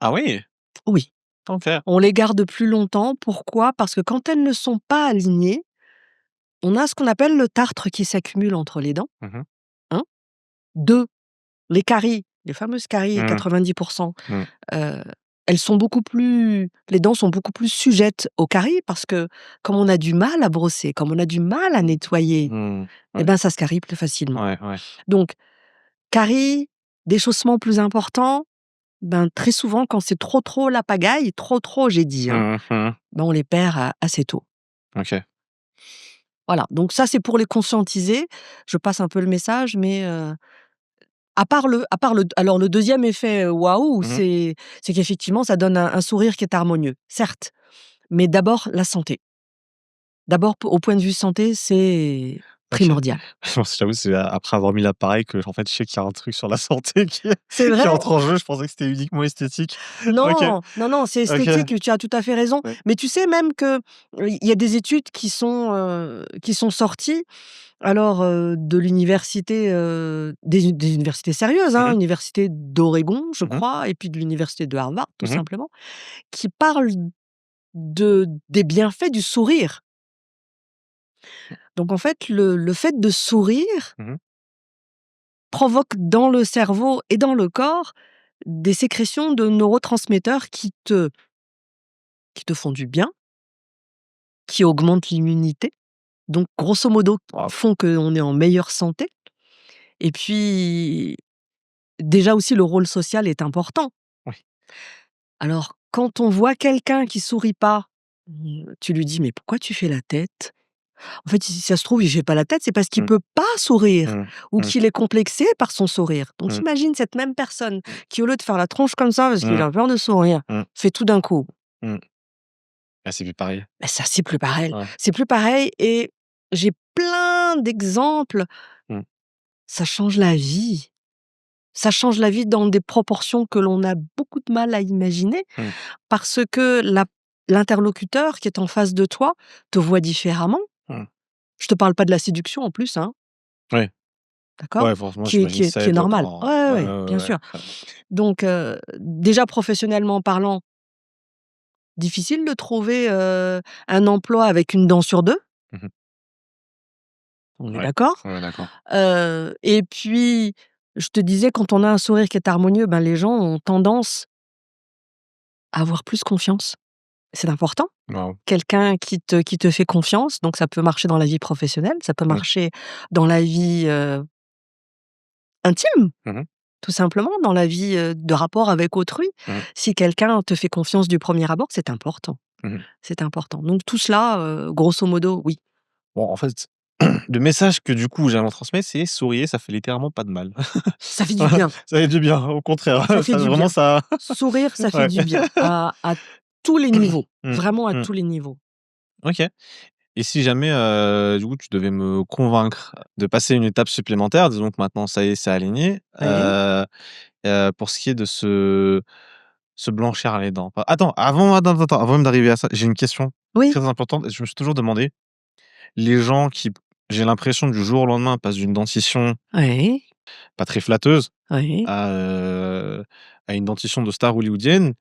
Ah oui? Oui, OK. on les garde plus longtemps. Pourquoi? Parce que quand elles ne sont pas alignées, on a ce qu'on appelle le tartre qui s'accumule entre les dents, Mmh. 1. 2, les caries, les fameuses caries, Mmh. 90 Mmh. heu, les dents sont beaucoup plus sujettes aux caries parce que comme on a du mal à brosser, comme on a du mal à nettoyer, Mmh. et Ouais. ben, ça se carie plus facilement. Ouais, ouais. Donc caries, déchaussement plus important, ben, très souvent quand c'est trop la pagaille, trop j'ai dit, hein, Mmh mh. ben, on les perd assez tôt. OK. Voilà, donc ça, c'est pour les conscientiser. Je passe un peu le message, mais alors le deuxième effet, waouh, Mmh. c'est qu'effectivement ça donne un sourire qui est harmonieux, certes, mais d'abord la santé. D'abord au point de vue santé, c'est OK. primordial. Bon, j'avoue, c'est après avoir mis l'appareil que, en fait, je sais qu'il y a un truc sur la santé qui C'est qui vrai? entre en jeu. Je pensais que c'était uniquement esthétique. OK, Non, non, non, c'est OK. esthétique, tu as tout à fait raison. Ouais. Mais tu sais même que, il y a des études qui sont sorties, alors, de l'université, des universités sérieuses, Mmh hein, mh. université d'Oregon, je Mmh mh. crois, et puis de l'université de Harvard, tout Mmh. simplement, qui parlent des bienfaits du sourire. Donc en fait, le fait de sourire Mmh. provoque dans le cerveau et dans le corps des sécrétions de neurotransmetteurs qui te font du bien, qui augmentent l'immunité, donc grosso modo Waouh. font qu'on est en meilleure santé. Et puis, déjà aussi le rôle social est important. Oui. Alors quand on voit quelqu'un qui sourit pas, tu lui dis: «Mais pourquoi tu fais la tête?» En fait, si ça se trouve, il fait pas la tête, c'est parce qu'il Mmh. peut pas sourire Mmh. ou Mmh. qu'il est complexé par son sourire. Donc Mmh. imagine cette même personne Mmh. qui, au lieu de faire la tronche comme ça parce qu'il Mmh. a peur de sourire, Mmh. fait tout d'un coup. Mmh. Ah, c'est plus pareil. Bah, ça, c'est plus pareil. Ouais. C'est plus pareil et j'ai plein d'exemples. Mmh. Ça change la vie. Ça change la vie dans des proportions que l'on a beaucoup de mal à imaginer Mmh. parce que l'interlocuteur qui est en face de toi te voit différemment. Mmh. Je te parle pas de la séduction en plus, hein, Ouais. d'accord? Ouais, forcément, j'imagine que ça Qui est aide normal. Ouais, encore. ouais, Ouais, ouais, ouais, ouais, bien ouais. sûr. Donc déjà professionnellement parlant, difficile de trouver, un emploi avec une dent sur 2. Mmh mh. On est Ouais. d'accord? Ouais, d'accord. Et puis, je te disais, quand on a un sourire qui est harmonieux, ben, les gens ont tendance à avoir plus confiance. C'est important. Waouh. Quelqu'un qui te fait confiance, donc ça peut marcher dans la vie professionnelle, ça peut Mmh. marcher dans la vie, intime, Mmh mh. tout simplement, dans la vie, de rapport avec autrui. Mmh. Si quelqu'un te fait confiance du premier abord, c'est important. Mmh mh. C'est important. Donc tout cela, grosso modo, oui. Bon, en fait, le message que, du coup, j'aimerais transmettre, c'est: souriez, ça fait littéralement pas de mal. Ça fait du Voilà, bien, ça fait du bien, au contraire, ça fait ça du vraiment bien. ça Sourire, ça fait ouais. du bien à tous les niveaux, Mmh. vraiment à Mmh. tous les niveaux. OK. Et si jamais, du coup, tu devais me convaincre de passer une étape supplémentaire, disons que maintenant ça y est, c'est aligné, Oui, pour ce qui est de se blanchir les dents. Attends, avant même d'arriver à ça, j'ai une question oui, très importante et je me suis toujours demandé, les gens qui, j'ai l'impression, du jour au lendemain, passent d'une dentition oui, pas très flatteuse oui. à une dentition de star hollywoodienne.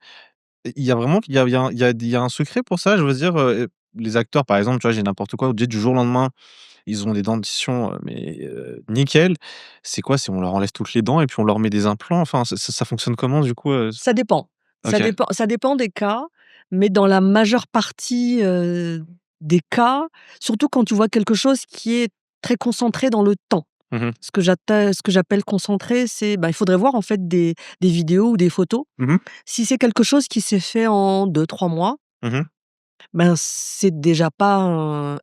Il y a vraiment il y a un secret pour ça? Je veux dire, les acteurs, par exemple, tu vois, j'ai n'importe quoi, du jour au lendemain, ils ont des dentitions, nickel. C'est quoi? C'est on leur enlève toutes les dents et puis on leur met des implants? Enfin, ça fonctionne comment du coup, Ça dépend. OK. Ça dépend des cas, mais dans la majeure partie, des cas, surtout quand tu vois quelque chose qui est très concentré dans le temps. Mmh mh. Ce que j'appelle concentré, c'est, bah, il faudrait voir en fait des vidéos ou des photos. Mmh mh. Si c'est quelque chose qui s'est fait en 2 3 mois, Mmh. ben, c'est déjà pas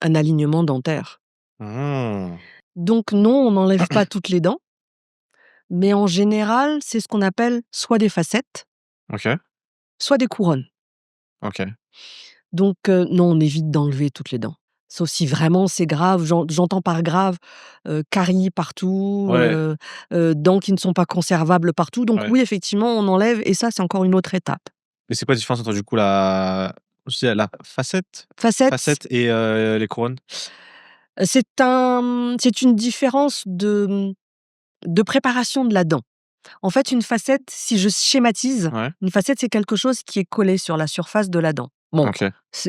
un alignement dentaire. Mmh. Donc non, on n'enlève pas toutes les dents, mais en général, c'est ce qu'on appelle soit des facettes, OK, soit des couronnes. OK. Donc non, on évite d'enlever toutes les dents. Sauf si vraiment c'est grave, j'entends par grave, caries partout, Ouais, dents qui ne sont pas conservables partout. Donc ouais. oui, effectivement, on enlève et ça, c'est encore une autre étape. Et c'est quoi la différence entre du coup je sais la facette? Facettes, Facette et les couronnes? c'est une différence de préparation de la dent. En fait, une facette, si je schématise, Ouais, une facette, c'est quelque chose qui est collé sur la surface de la dent. Bon, OK.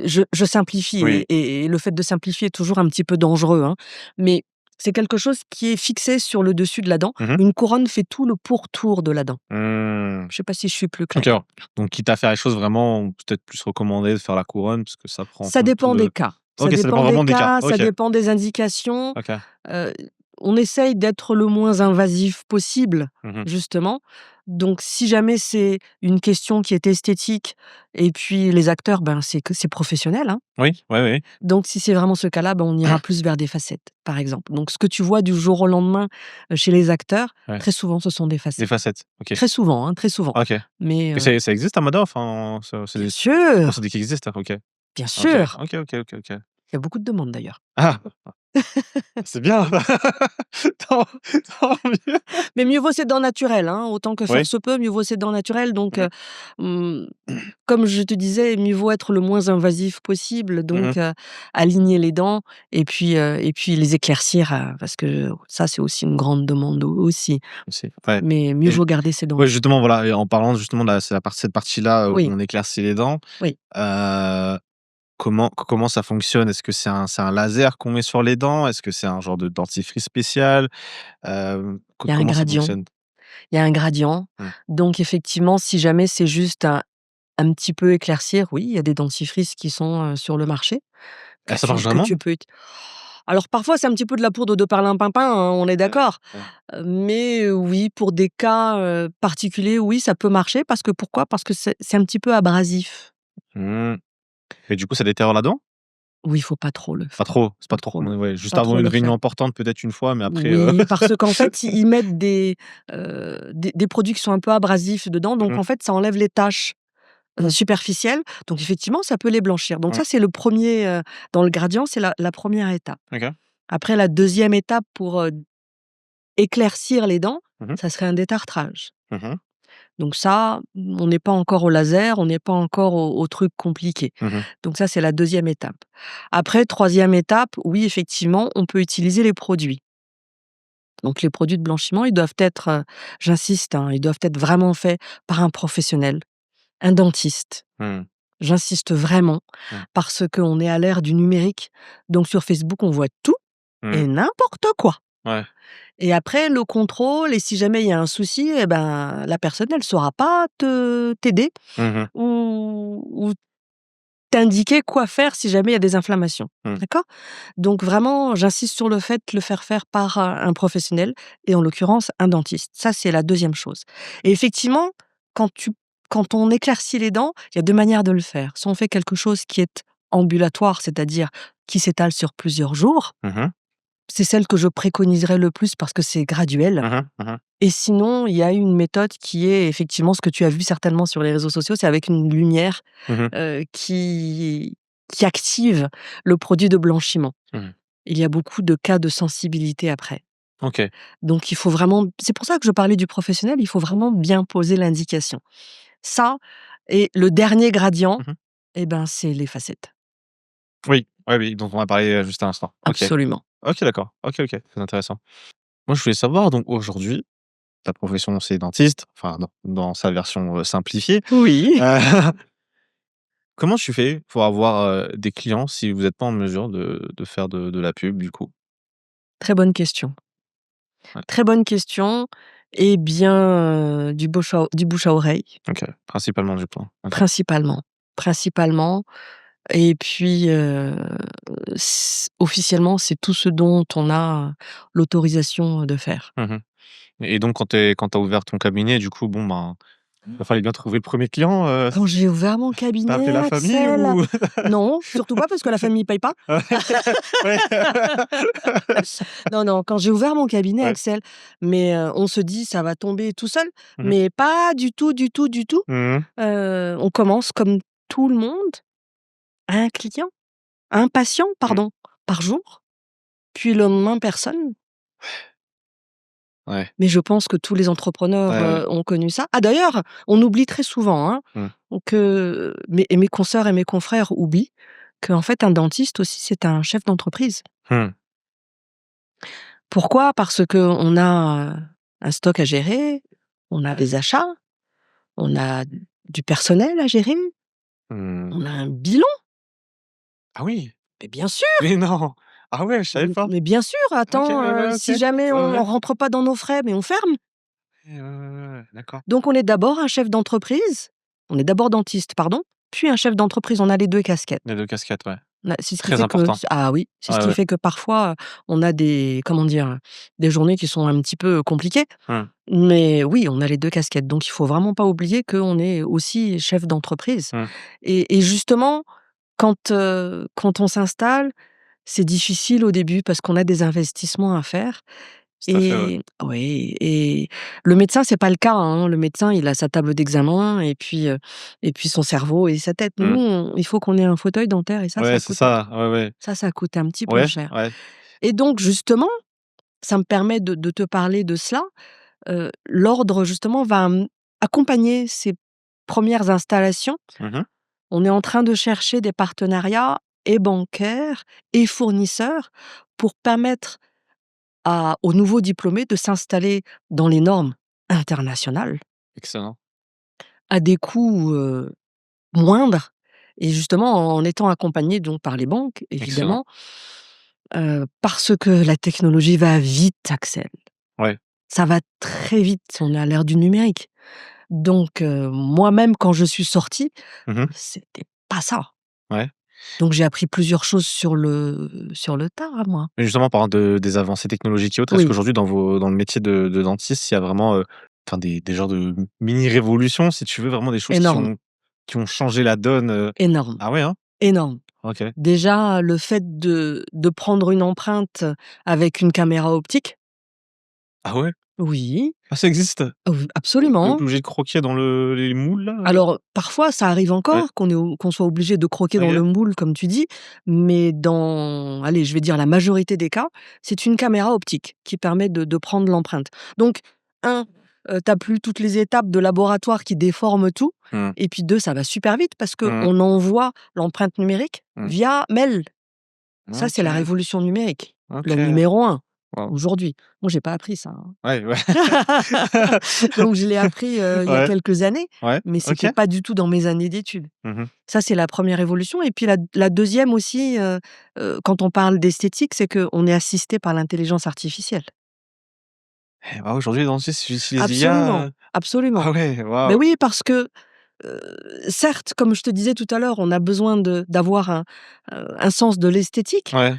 je simplifie Oui. et le fait de simplifier est toujours un petit peu dangereux, hein, mais c'est quelque chose qui est fixé sur le dessus de la dent. Mmh mh. Une couronne fait tout le pourtour de la dent. Mmh. Je sais pas si je suis plus OK, claire. ouais. Donc quitte à faire les choses vraiment peut-être plus recommandé de faire la couronne parce que ça prend en Ça compte tout dépend des le cas. Ça OK, ça dépend dépend des vraiment des cas. cas, ça OK, dépend des indications. OK. Heu, on essaye d'être le moins invasif possible, Mmh mh. justement. Donc si jamais c'est une question qui est esthétique et puis les acteurs, ben, c'est professionnel, hein. Oui, oui, oui. Donc si c'est vraiment ce cas-là, ben, on ira plus vers des facettes, par exemple. Donc ce que tu vois du jour au lendemain, chez les acteurs, Ouais. très souvent, ce sont des Des facettes. facettes, OK. Très souvent, hein, très souvent. OK. Mais Et ça existe Armada? Enfin, c'est bien des sûr, procédés qui existent? OK. bien OK. sûr! OK, OK, OK, OK. Il y a beaucoup de demandes d'ailleurs. Ah! C'est bien! Tant tant mieux. Mais mieux vaut ses dents naturelles, hein, autant que faire Oui. se peut, mieux vaut ses dents naturelles. Donc, Mmh mh. mmh, comme je te disais, mieux vaut être le moins invasif possible, Mmh mh. donc aligner les dents et puis les éclaircir, parce que ça, c'est aussi une grande demande aussi. Aussi, ouais. Mais mieux Et ju vaut garder ses dents ouais, naturelles. justement, voilà et en parlant justement de la c'est la part cette partie-là, où Oui, on éclaircit les dents, oui, heu, comment ça fonctionne? Est-ce que c'est un laser qu'on met sur les dents? Est-ce que c'est un genre de dentifrice spécial? il y a un Comment ça gradient. fonctionne? Il y a un gradient. Mmh. Donc effectivement, si jamais c'est juste un petit peu éclaircir, oui, il y a des dentifrices qui sont, sur le marché Ah, ça marche que vraiment? tu peux alors parfois, c'est un petit peu de la poudre de perlimpinpin, hein, on est Ouais, d'accord. ouais. Mais oui, pour des cas, particuliers, oui, ça peut marcher parce que pourquoi? Parce que c'est un petit peu abrasif. Mmh. Et du coup, ça détériore la dent? Oui, il faut pas trop le Pas faire, trop, c'est pas pas trop trop le recommandé, ouais, juste pas avant trop une le réunion faire. importante peut-être une fois, mais après, Oui, parce qu'en fait, ils mettent des produits qui sont un peu abrasifs dedans, Mmh donc mh. en fait, ça enlève les taches, superficielles, donc effectivement, ça peut les blanchir. Donc Ouais. ça, c'est le premier dans le gradient, c'est la 1re étape. OK. Après la deuxième étape pour, éclaircir les dents, Mmh mh. ça serait un détartrage. Mmh mh. Donc ça, on n'est pas encore au laser, on n'est pas encore au truc compliqué. Mmh mh. Donc ça, c'est la deuxième étape. Après, troisième étape, oui, effectivement, on peut utiliser les produits. Donc les produits de blanchiment, ils doivent être, j'insiste, hein, ils doivent être vraiment faits par un professionnel, un dentiste. Mmh. J'insiste vraiment Mmh. parce qu'on est à l'ère du numérique. Donc sur Facebook, on voit tout Mmh. et n'importe quoi. Ouais. Et après le contrôle et si jamais il y a un souci et ben, la personne elle saura pas t'aider Mmh mh. ou t'indiquer quoi faire si jamais il y a des inflammations. Mmh. D'accord? Donc vraiment, j'insiste sur le fait de le faire faire par, un professionnel et en l'occurrence un dentiste. Ça, c'est la deuxième chose et effectivement, quand tu quand on éclaircit les dents, il y a 2 manières de le faire. Soit on fait quelque chose qui est ambulatoire, c'est-à-dire qui s'étale sur plusieurs jours. Mmh mh. C'est celle que je préconiserais le plus parce que c'est graduel. Mmh mh. Mmh mh. Et sinon, il y a une méthode qui est effectivement ce que tu as vu certainement sur les réseaux sociaux, c'est avec une lumière, Mmh mh. qui active le produit de blanchiment. Mmh. Il y a beaucoup de cas de sensibilité après. OK. Donc il faut vraiment c'est pour ça que je parlais du professionnel, il faut vraiment bien poser l'indication. Ça et le dernier gradient, Mmh mh. et ben, c'est les facettes. Oui, oui, oui, dont on a parlé, juste à l'instant. OK. Absolument. OK, d'accord. OK, OK, très intéressant. Moi, je voulais savoir donc aujourd'hui, ta profession, c'est dentiste, enfin dans sa version, simplifiée. Oui. Heu, comment tu fais pour avoir, des clients si vous êtes pas en mesure de faire de la pub du coup? Très bonne question. Ouais, Très bonne question et bien, du bouche à oreille, OK, principalement du coup. OK. principalement. Principalement et puis, officiellement, c'est tout ce dont on a l'autorisation de faire. Mmh mh. Et donc quand tu as ouvert ton cabinet du coup, bon ben, il fallait bien trouver le premier client, Quand j'ai ouvert mon tu appelé cabinet, la famille Axel, ou? non, surtout pas parce que la famille paye pas. Ouais. Ouais. Non, non, quand j'ai ouvert mon cabinet, Ouais. Axel, mais on se dit: «Ça va tomber tout seul», Mmh mh. mais pas du tout, du tout, du tout. Mmh mh. On commence comme tout le monde, un client, un patient, Mmh. pardon. par jour, puis le lendemain, personne. Ouais. Mais je pense que tous les entrepreneurs, Ouais, ouais. ont connu ça. Ah d'ailleurs, on oublie très souvent, hein, Mmh. que mes consoeurs et mes confrères oublient qu'en fait un dentiste aussi, c'est un chef d'entreprise. Mmh. Pourquoi? Parce qu'on a, un stock à gérer, on a des achats, on a du personnel à gérer, Mmh. on a un bilan. Ah oui! Mais bien sûr! Mais non! Ah ouais, je savais pas. Mais bien sûr, OK, attends, ouais, ouais, OK. si jamais Ouais, on ouais. rentre pas dans nos frais, mais on ferme. Ouais, ouais, ouais, ouais, d'accord. Donc on est d'abord un chef d'entreprise, on est d'abord dentiste, pardon, puis un chef d'entreprise, on a les 2 casquettes. Les 2 casquettes, ouais. C'est ce qui Très fait que important. ah oui, c'est ce Ouais, qui ouais. fait que parfois, on a des comment dire? Des journées qui sont un petit peu compliquées. Mmh. Mais oui, on a les 2 casquettes, donc il faut vraiment pas oublier qu'on est aussi chef d'entreprise Mmh. et justement, quand on s'installe, c'est difficile au début parce qu'on a des investissements à faire Tout à fait, ouais. oui et le médecin, c'est pas le cas, hein. Le médecin, il a sa table d'examen et puis son cerveau et sa tête. Nous, Mmh. il faut qu'on ait un fauteuil dentaire et Ouais, c'est ça. Ouais, ouais. ça coûte un petit peu Ouais, cher ouais. et donc justement, ça me permet de te parler de cela. L'ordre justement va, accompagner ces premières installations. Mmh mh. On est en train de chercher des partenariats et bancaires et fournisseurs pour permettre aux nouveaux diplômés de s'installer dans les normes internationales Excellent. à des coûts, moindres et justement en étant accompagnés donc par les banques Excellent. évidemment, parce que la technologie va vite, Axel. Ouais. Ça va très vite, on est à l'ère du numérique. Donc moi-même quand je suis sortie, Mmh mh. c'était pas ça. Ouais. Donc j'ai appris plusieurs choses sur le tas, moi. Et justement, parlant des avancées technologiques et autres, est-ce Oui, qu'aujourd'hui dans le métier de dentiste, il y a vraiment, enfin des genres de mini révolutions, si tu veux, vraiment des choses énorme, qui ont changé la donne, énorme, Ah ouais, hein? énorme. OK. Déjà, le fait de prendre une empreinte avec une caméra optique, Ah ouais? oui, Ah ça existe? On est absolument. obligé de croquer dans les moules là? Alors, parfois, ça arrive Ouais. encore qu'on soit obligé de croquer dans OK. le moule, comme tu dis, mais dans, allez, je vais dire la majorité des cas, c'est une caméra optique qui permet de prendre l'empreinte. Donc, 1, tu plus toutes les étapes de laboratoire qui déforment tout Mmh. et puis 2, ça va super vite parce Mmh. qu'on envoie l'empreinte numérique Mmh. via mail. Ça, c'est la OK. révolution numérique, le OK. numéro 1 Waouh. aujourd'hui. Moi, j'ai pas appris ça, hein. Ouais, ouais. Donc je l'ai appris, il y a Ouais, quelques années, ouais, mais OK. c'était pas du tout dans mes années d'études. Mmh mh. Ça, c'est la première évolution et puis la 2e aussi, quand on parle d'esthétique, c'est qu'on est assisté par l'intelligence artificielle. Eh bah, aujourd'hui les dentistes ils utilisent l'IA, Absolument, absolument. ah ouais, Mais waouh. oui, parce que, certes, comme je te disais tout à l'heure, on a besoin d'avoir un sens de l'esthétique, Ouais.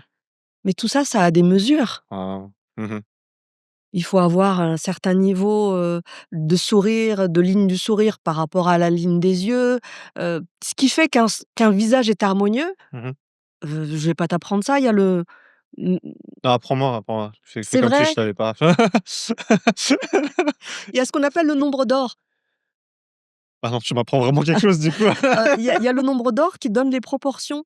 mais tout ça, ça a des mesures. Waouh. Mmh mh. Il faut avoir un certain niveau, de sourire, de ligne du sourire par rapport à la ligne des yeux, ce qui fait qu'un visage est harmonieux, Mmh mh. je vais pas t'apprendre ça, il y a le mmh, Non, apprends-moi, apprends-moi. Fais c'est comme si je vrai, savais pas. il y a ce qu'on appelle le nombre d'or. Ah non, tu m'apprends vraiment quelque chose du coup. Il y a le nombre d'or qui donne les proportions.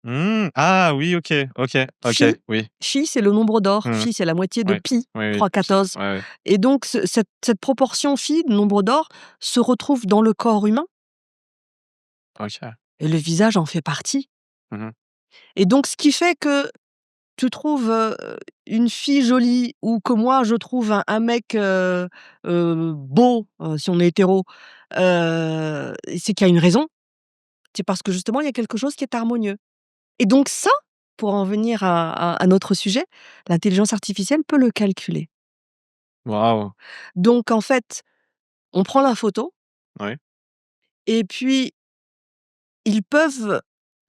Mmh. Ah oui, OK, OK, OK, Phi, oui. Chi, c'est le nombre d'or. Mmh mh. Phi, c'est la moitié de Ouais. pi Oui, oui. fois 14 Ouais, ouais. et donc cette proportion phi, nombre d'or, se retrouve dans le corps humain OK. et le visage en fait partie Mmh mh. et donc ce qui fait que tu trouves, une fille jolie ou que moi je trouve un mec, beau, si on est hétéro, c'est qu'il y a une raison. C'est parce que justement il y a quelque chose qui est harmonieux et donc ça, pour en venir à notre sujet, l'intelligence artificielle peut le calculer. Waouh! Donc en fait, on prend la photo Ouais. et puis ils peuvent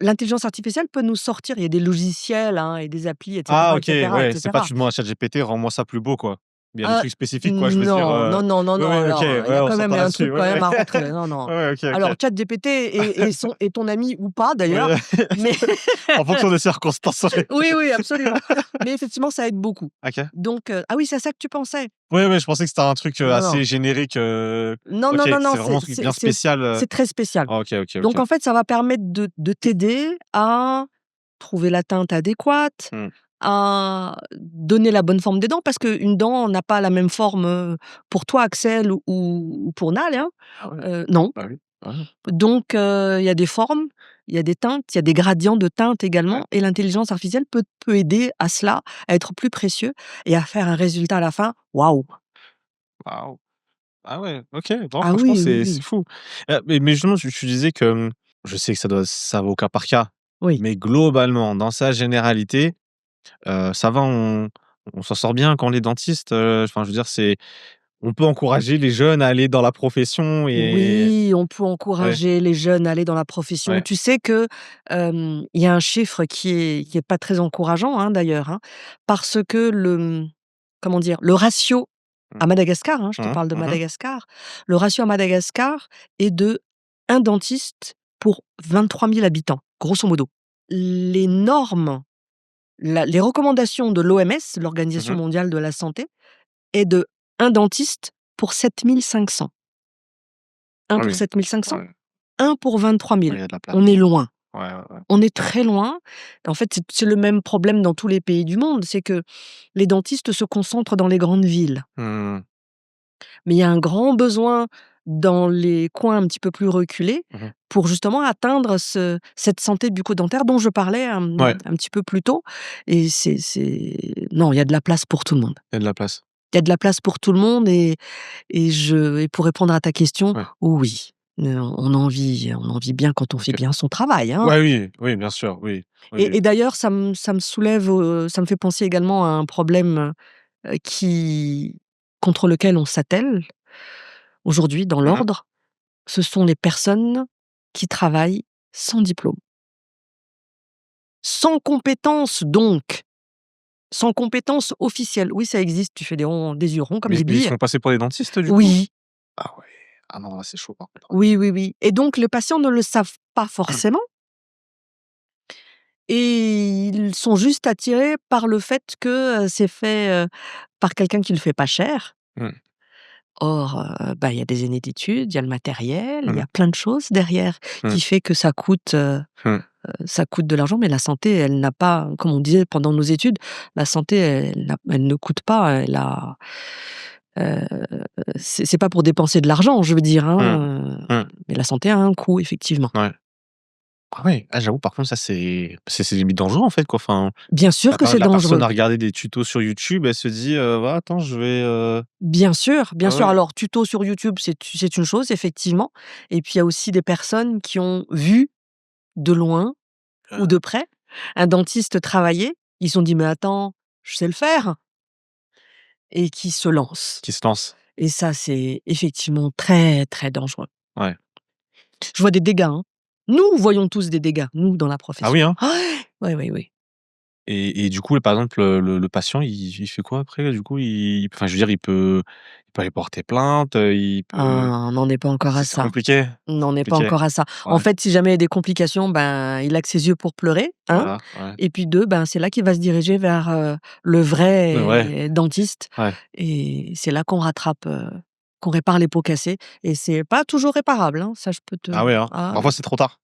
l'intelligence artificielle peut nous sortir il y a des logiciels, hein et des applis et Ah cetera et OK, cetera et ouais, c'est pas cetera. tu demandes à ChatGPT: «Rends-moi ça plus beau», quoi. Il y a des Ah trucs spécifiques, quoi, je veux dire, non, non, non, non, oui, non, oui, OK, alors, il y ouais, a on quand même s'entend un là-dessus. truc quand Ouais, même ouais. à rentrer. Non, non. Ouais, ouais, OK, Alors OK. ChatGPT est ton ami ou pas d'ailleurs, Ouais. mais En fonction des circonstances, ouais. oui, oui, absolument. Mais effectivement, ça aide beaucoup. OK. Donc ah oui, c'est à ça que tu pensais? Ouais, ouais, je pensais que c'était un truc, Non, non. assez générique, Non, OK, non, non, non, c'est vraiment un truc bien c'est spécial, c'est très spécial. ah OK, OK, Donc OK. en fait, ça va permettre de t'aider à trouver la teinte adéquate, Mmh. à donner la bonne forme des dents, parce qu'une dent n'a pas la même forme, pour toi, Axel, ou pour Nal, hein. Ah ouais, Non. bah oui. Ouais, ouais. Donc il y a des formes, il y a des teintes, il y a des gradients de teintes Ouais. également, et l'intelligence artificielle peut aider à cela, à être plus précieux et à faire un résultat à la fin, waouh! Waouh! Ah ouais, OK. Non, Ah franchement, oui, oui, c'est oui. fou. Mais justement, tu disais que, je sais que ça va au cas par cas, Oui. mais globalement, dans sa généralité, ça va, on s'en sort bien quand on est dentiste, enfin, je veux dire, on peut encourager les jeunes à aller dans la profession et Oui, on peut ouais, encourager les jeunes à aller dans la profession. ouais. Tu sais que, il y a un chiffre qui est pas très encourageant, hein, d'ailleurs, hein, parce que comment dire? Le ratio Mmh. à Madagascar, hein, je te Mmh parle de mh. Mmh. Madagascar, le ratio à Madagascar est de un dentiste pour 23 000 habitants, grosso modo. Les normes, les recommandations de l'OMS, l'Organisation Mmh. mondiale de la santé, est de un dentiste pour 7 500. Un Ah pour oui. 7 500, Ouais. un pour 23 Ouais, 000. il y a de la place. On est loin, Ouais, ouais, ouais. on est très loin. En fait, c'est le même problème dans tous les pays du monde, c'est que les dentistes se concentrent dans les grandes villes. Mmh. Mais il y a un grand besoin dans les coins un petit peu plus reculés Mmh. pour justement atteindre cette santé bucco-dentaire dont je parlais Ouais, un petit peu plus tôt. Et non, il y a de la place pour tout le monde. il y a de la place. Il y a de la place pour tout le monde, et pour répondre à ta question, Ouais. oui, on en vit bien quand on fait OK. bien son travail, hein. Ouais, oui, oui, bien sûr, oui. Oui, oui. Et d'ailleurs, ça me soulève, ça me fait penser également à un problème, qui contre lequel on s'attelle aujourd'hui dans Mmh mh. l'ordre. Ce sont les personnes qui travaillent sans diplôme. Sans compétences donc, sans compétences officielles. Oui, ça existe, tu fais des yeux ronds comme des Mais ils se billes. font passer pour des dentistes, du coup? Oui, Ah ouais. Ah non, là, c'est chaud par contre. oui, oui, oui, et donc les patients ne le savent pas forcément, et ils sont juste attirés par le fait que, c'est fait, par quelqu'un qui le fait pas cher. Mmh. Or, bah, il y a des années d'études, il y a le matériel, il y Mmh. a plein de choses derrière Mmh. qui fait que Mmh. ça coûte de l'argent, mais la santé, elle n'a pas, comme on disait pendant nos études, la santé, elle ne coûte pas, heu, c'est pas pour dépenser de l'argent, je veux dire, Mmh. hein, Mmh. mais la santé a un coût, effectivement. Ouais. Ah ouais, ah j'avoue par contre ça c'est limite dangereux en fait quoi, enfin, Bien sûr que c'est la personne dangereux. a regardé des tutos sur YouTube, elle se dit: «Ouais attends je vais, Bien sûr, bien ah sûr. ouais, Alors, tuto sur YouTube, c'est une chose, effectivement, et puis il y a aussi des personnes qui ont vu de loin ou de près un dentiste travailler. Ils se sont dit: «Mais attends, je sais le faire», et qui se lancent, qui se lance». et ça, c'est effectivement très, très dangereux. Ouais. Je vois des dégâts, hein. Nous voyons tous des dégâts, nous, dans la Ah profession. oui, hein? Ouais! Oui, oui, oui. Et du coup, par exemple, le patient, il fait quoi après du coup? Enfin je veux dire, il peut aller porter plainte, il peut Ah, on n'en est pas encore à c'est ça. compliqué? On n'en est pas Compliqué. encore à ça. En Ouais, fait, si jamais il y a des complications, ben, il a que ses yeux pour pleurer, un, voilà, ouais. et puis 2, ben, c'est là qu'il va se diriger vers, le Ouais, vrai dentiste, ouais. et c'est là qu'on répare les pots cassés, et c'est pas toujours réparable, hein, ça je peux te Ah ouais, hein? ah Parfois oui, c'est trop tard.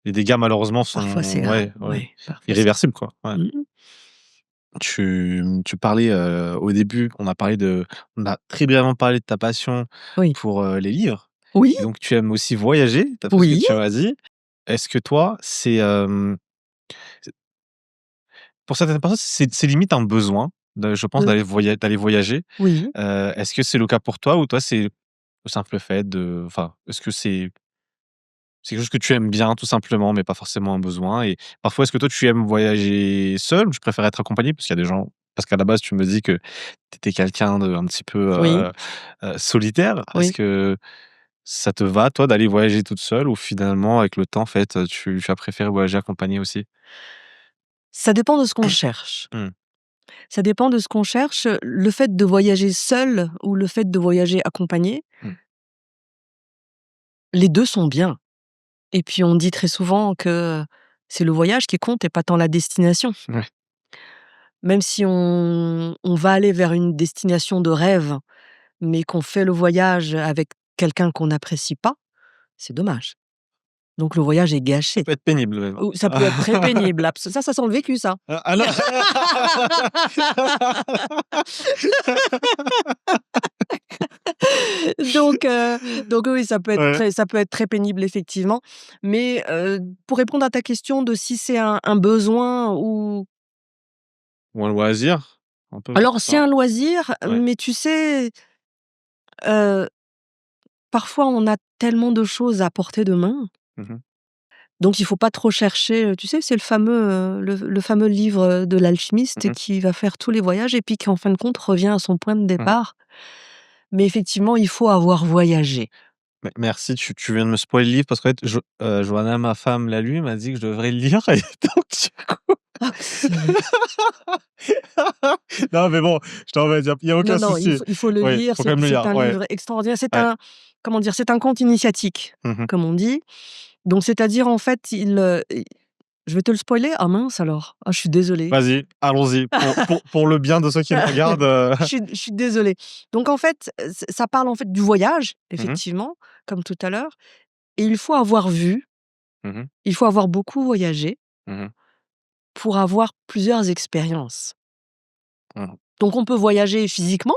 Les dégâts malheureusement parfois c'est sont grave, ouais, ouais, ouais, parfois c'est grave. irréversibles quoi, ouais. Mmh mh. Tu parlais, au début, on a très brièvement parlé de ta passion Oui. pour, les livres Oui, et donc tu aimes aussi voyager, d'après ce que oui, tu m'as dit. Est-ce que toi, c'est pour certaines personnes, c'est limite un besoin de je pense heu, d'aller voyager. oui. Est-ce que c'est le cas pour toi ou toi, c'est le simple fait de enfin, est-ce que c'est quelque chose que tu aimes bien tout simplement, mais pas forcément un besoin et parfois, est-ce que toi, tu aimes voyager seul ou tu préfères être accompagné? Parce qu'il y a des gens parce qu'à la base, tu me dis que tu étais quelqu'un de un petit peu, Oui, solitaire. Est-ce oui. que ça te va, toi, d'aller voyager toute seule ou finalement, avec le temps, en fait, tu as préféré voyager accompagné aussi? Ça dépend de ce qu'on cherche. Mmh. Ça dépend de ce qu'on cherche, le fait de voyager seul ou le fait de voyager accompagné, Mmh. les 2 sont bien. Et puis on dit très souvent que c'est le voyage qui compte et pas tant la destination. Ouais. Même si on va aller vers une destination de rêve, mais qu'on fait le voyage avec quelqu'un qu'on n'apprécie pas, c'est dommage. Donc le voyage est Ça gâché. peut être pénible même. Ou ça peut être très pénible. Ça sent le vécu, ça. Ah non! Donc, donc oui, Ouais. ça peut être très pénible effectivement. Mais, pour répondre à ta question de si c'est un besoin ou Ou un loisir, un peu, alors c'est c'est ça? un loisir, Ouais. mais tu sais, heu, parfois on a tellement de choses à portée de main, Mmh mh. donc il faut pas trop chercher, tu sais, c'est le fameux livre, de l'alchimiste Mmh mh. qui va faire tous les voyages et puis qui en fin de compte revient à son point de Mmh. départ. Mais effectivement, il faut avoir voyagé. Merci, tu viens de me spoil le livre parce qu'en fait, Joanna, ma femme, l'a lu, m'a dit que je devrais le lire et donc du coup Ah c'est non mais bon, je t'en remercie, il y a Non, aucun non, souci. il faut le Oui, lire, faut quand même le c'est lire, un ouais, livre extraordinaire. C'est ouais. un comment dire? C'est un conte initiatique, Mmh mh. comme on dit. Donc c'est-à-dire, en fait, i je vais te le spoiler? Ah mince alors. Ah, je suis désolée. Vas-y, allons-y pour le bien de ceux qui me regardent, Je suis désolée. Donc en fait, ça parle, en fait, du voyage, Mmh mh. effectivement, comme tout à l'heure et il faut avoir vu, Mmh mh. il faut avoir beaucoup voyagé Mmh mh. pour avoir plusieurs expériences. Mmh. Donc on peut voyager physiquement,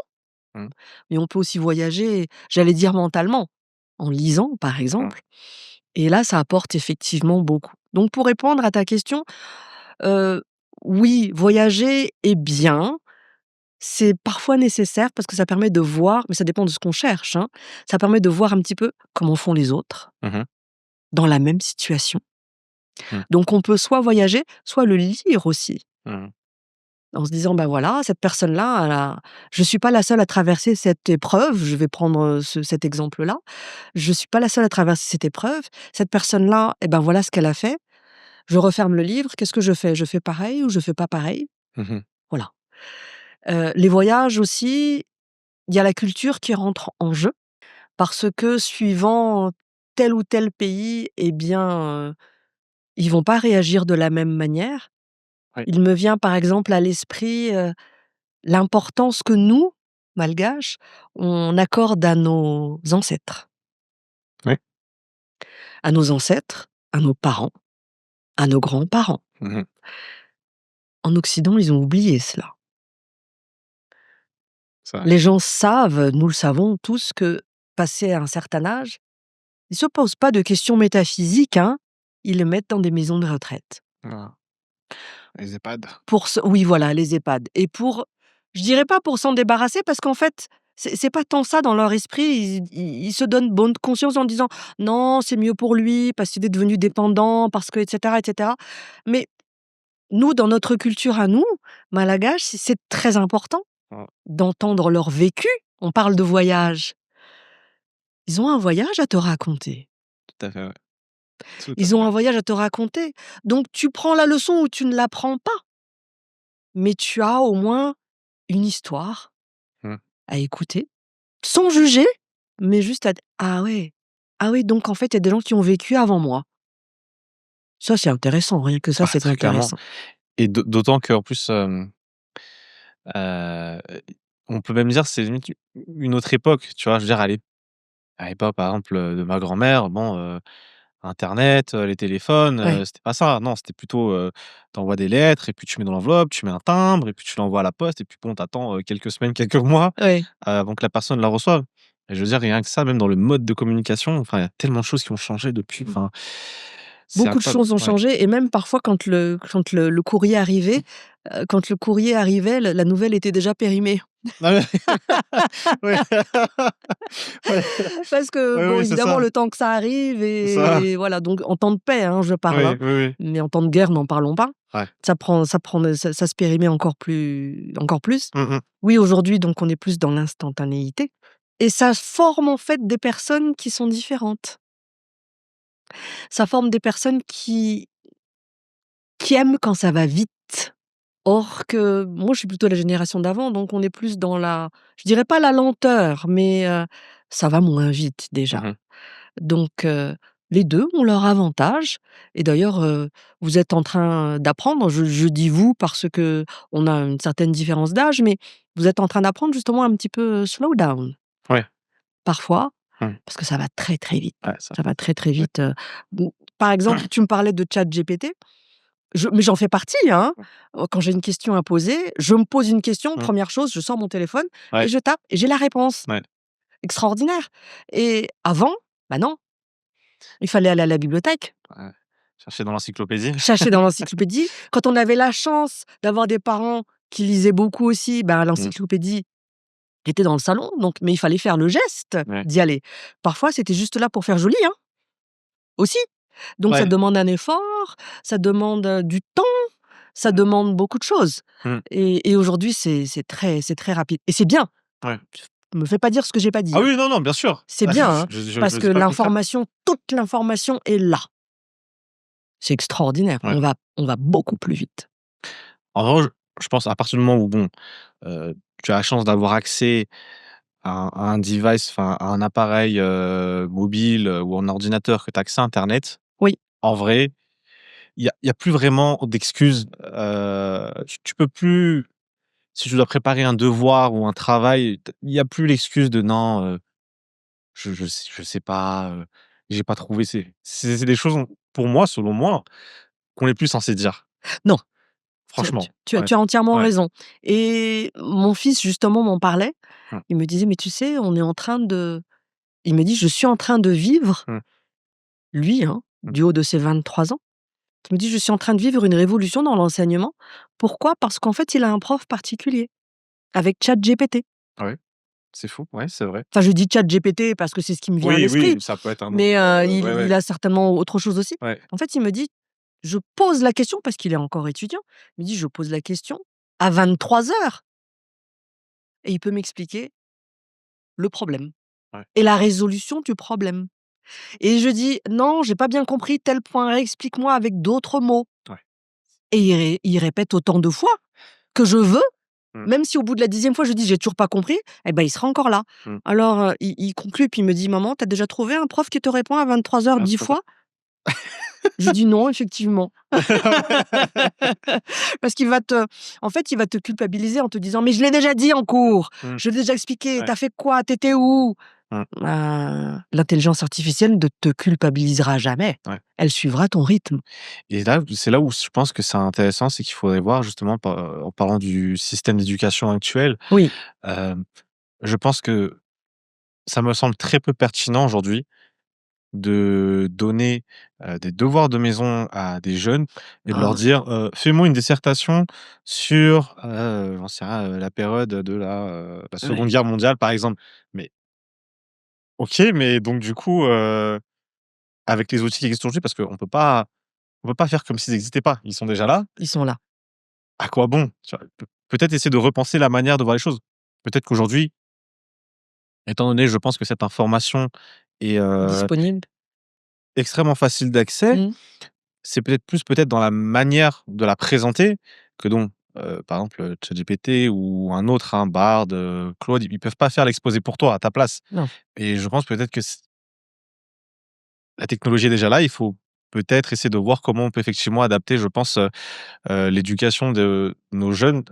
Mmh. mais on peut aussi voyager, j'allais dire mentalement, en lisant, par Mmh. exemple. Et là, ça apporte effectivement beaucoup. Donc pour répondre à ta question, heu, oui, voyager est bien, c'est parfois nécessaire parce que ça permet de voir, mais ça dépend de ce qu'on cherche, hein, ça permet de voir un petit peu comment font les autres Mmh mh. dans la même situation. Mmh. Donc on peut soit voyager, soit le lire aussi, Mmh. en se disant: «Bah, voilà, cette personne-là, elle a je suis pas la seule à traverser cette épreuve», je vais prendre, cet exemple-là. «Je suis pas la seule à traverser cette épreuve. Cette personne-là, et ben, voilà ce qu'elle a fait. Je referme le livre, qu'est-ce que je fais? Je fais pareil ou je fais pas pareil?» Mmh mh. Voilà. Les voyages aussi, il y a la culture qui rentre en jeu parce que suivant tel ou tel pays et bien, ils vont pas réagir de la même manière. Oui. Il me vient par exemple à l'esprit, l'importance que nous, Malgaches, on accorde Oui. à nos ancêtres, à nos parents, à nos grands-parents. Mmh mh. En Occident, ils ont oublié cela. C'est vrai. Les gens savent, nous le savons tous, que passé un certain âge, ils se posent pas de questions métaphysiques, hein, ils les mettent dans des maisons de retraite. Voilà. Les EHPAD. Oui, voilà, les EHPAD et je dirais pas pour s'en débarrasser parce qu'en fait, c'est pas tant ça dans leur esprit. Ils se donnent bonne conscience en disant: «Non, c'est mieux pour lui parce qu'il est devenu dépendant, parce que» et cetera et cetera. Mais nous, dans notre culture à nous, malgache, c'est très important Mmh. d'entendre leur vécu. On parle de voyage. Ils ont un voyage à te raconter. Tout à fait, ouais. Tout à Ils ont un fait. voyage à te raconter. Donc tu prends la leçon ou tu ne la prends pas, mais tu as au moins une histoire Mmh. à écouter, sans juger, mais juste à «Ah ouais, ah oui, donc en fait, il y a des gens qui ont vécu avant moi». Ça, c'est intéressant, rien que ça, Ah c'est très clairement intéressant. et d'autant qu'en plus, heu, on peut même dire c'est limite une autre époque, tu vois? Je veux dire à l'époque, par exemple, de ma grand-mère, bon, internet, les téléphones, Ouais, c'était pas ça. Non, c'était plutôt, tu envoies des lettres et puis tu mets dans l'enveloppe, tu mets un timbre et puis tu l'envoies à la poste et puis bon, tu attends, quelques semaines, quelques mois, ouais. avant que la personne la reçoive et je veux dire rien que ça, même dans le mode de communication, enfin, il y a tellement de choses qui ont changé depuis, enfin, c'est Beaucoup de incroyable. choses ont Ouais. changé et même parfois quand le courrier arrivait, quand le courrier arrivait, la nouvelle était déjà périmée. Ah ouais. Ouais. Ouais. Parce que Oui, bon, oui, c'est évidemment, ça, le temps que ça arrive c'est ça. et voilà, donc en temps de paix, hein, je parle, Oui, hein, oui, oui. mais en temps de guerre, n'en parlons pas. Ouais. Ça se périmait encore plus. Mmh mh. Oui, aujourd'hui, donc on est plus dans l'instantanéité et ça forme, en fait, des personnes qui sont différentes. Ça forme des personnes qui aiment quand ça va vite. Or que moi, je suis plutôt la génération d'avant, donc on est plus dans je dirais pas la lenteur, mais ça va moins vite déjà. Mmh. Donc les 2 ont leur avantage et d'ailleurs, vous êtes en train d'apprendre, je dis «vous» parce que on a une certaine différence d'âge, mais vous êtes en train d'apprendre justement un petit peu, slow down, Ouais. parfois, Mmh. parce que ça va très, très vite. Ouais, ça Ça va très, très ouais. vite, mmh, par exemple, tu me parlais de ChatGPT, mais j'en fais partie, hein. Quand j'ai une question à poser, je me pose une question, Mmh. première chose, je sors mon téléphone et Ouais, je tape et j'ai la réponse. ouais, Extraordinaire. Et avant, bah non, il fallait aller à la bibliothèque, ouais. Chercher dans l'encyclopédie. chercher dans l'encyclopédie. Quand on avait la chance d'avoir des parents qui lisaient beaucoup aussi, ben, Mmh. l'encyclopédie était dans le salon, donc mais il fallait faire le geste Ouais. d'y aller. Parfois, c'était juste là pour faire joli, hein, aussi. Donc ça Ouais. demande un effort, ça demande, du temps, ça demande beaucoup de choses. Mmh. Et aujourd'hui, c'est très rapide et c'est bien. Ouais. Me fais pas dire ce que j'ai pas dit, Ah hein. oui, non, non, bien sûr. C'est bien, hein, Je parce que dis pas le contraire. l'information, toute l'information est là. C'est extraordinaire. Ouais. On va beaucoup plus vite. En revanche, je pense à partir du moment où bon, tu as la chance d'avoir accès à un device, enfin à un appareil, mobile, ou un ordinateur, que tu as accès à internet, Oui, en vrai, il y a plus vraiment d'excuses, tu peux plus si tu dois préparer un devoir ou un travail, il y a plus l'excuse de: «Non, je sais pas, j'ai pas trouvé». C'est des choses, pour moi, selon moi, qu'on n'est plus censé dire. non, Franchement, ouais, tu as entièrement ouais. raison et mon fils, justement, m'en parlait. Mmh, Il me disait: «Mais tu sais, on est en train de» il me dit: «Je suis en train de vivre», mmh, lui, hein, mmh. du haut de ses 23 ans, il me dit: «Je suis en train de vivre une révolution dans l'enseignement». Pourquoi? Parce qu'en fait, il a un prof particulier, avec ChatGPT. Ouais, c'est fou, ouais, c'est vrai. Enfin, je dis ChatGPT parce que c'est ce qui me vient à Oui, l'esprit, oui, ça peut être un autre, mais ouais, il ouais, a certainement autre chose aussi. ouais. En fait, il me dit: «Je pose la question» parce qu'il est encore étudiant. Il me dit: «Je pose la question à 23 heures et il peut m'expliquer le problème Ouais, et la résolution du problème». Et je dis: «Non, j'ai pas bien compris tel point, explique-moi avec d'autres mots» ouais. et il répète autant de fois que je veux, Mmh, même si au bout de la 10e fois je dis: «J'ai toujours pas compris», et ben, il sera encore là. mmh. Alors, il conclut puis il me dit: «Maman, tu as déjà trouvé un prof qui te répond à 23 heures Ah, 10 c'est ça. fois?» Je dis: «Non, effectivement». Parce qu'il va te en fait, il va te culpabiliser en te disant: «Mais je l'ai déjà dit en cours, Mmh, je l'ai déjà expliqué, ouais, tu as fait quoi? Tu étais où?» mmh, L'intelligence artificielle ne te culpabilisera jamais. ouais. Elle suivra ton rythme. Et là, c'est là où je pense que c'est intéressant, c'est qu'il faudrait voir justement en parlant du système d'éducation actuel, Oui. hem, je pense que ça me semble très peu pertinent aujourd'hui de donner, des devoirs de maison à des jeunes et de leur Ah, dire, «Fais-moi une dissertation sur, j'en sais rien, la période de la ouais. 2 guerre mondiale», par exemple. Mais OK, mais donc du coup, avec les outils qui existent aujourd'hui, parce qu'on peut pas faire comme s'ils n'existaient pas. Ils sont déjà là. Ils sont là, À quoi bon? Tu vois? Peut-être essayer de repenser la manière de voir les choses. Peut-être qu'aujourd'hui, étant donné, je pense que cette information est, disponibles. extrêmement facile d'accès, Mmh. c'est peut-être plus peut-être dans la manière de la présenter que donc, par exemple, ChatGPT ou un autre, hein, Bard, Claude, ils peuvent pas faire l'exposé pour toi, à ta place. Non, Et je pense peut-être que la technologie est déjà là, il faut peut-être essayer de voir comment on peut effectivement adapter, je pense, l'éducation de nos jeunes,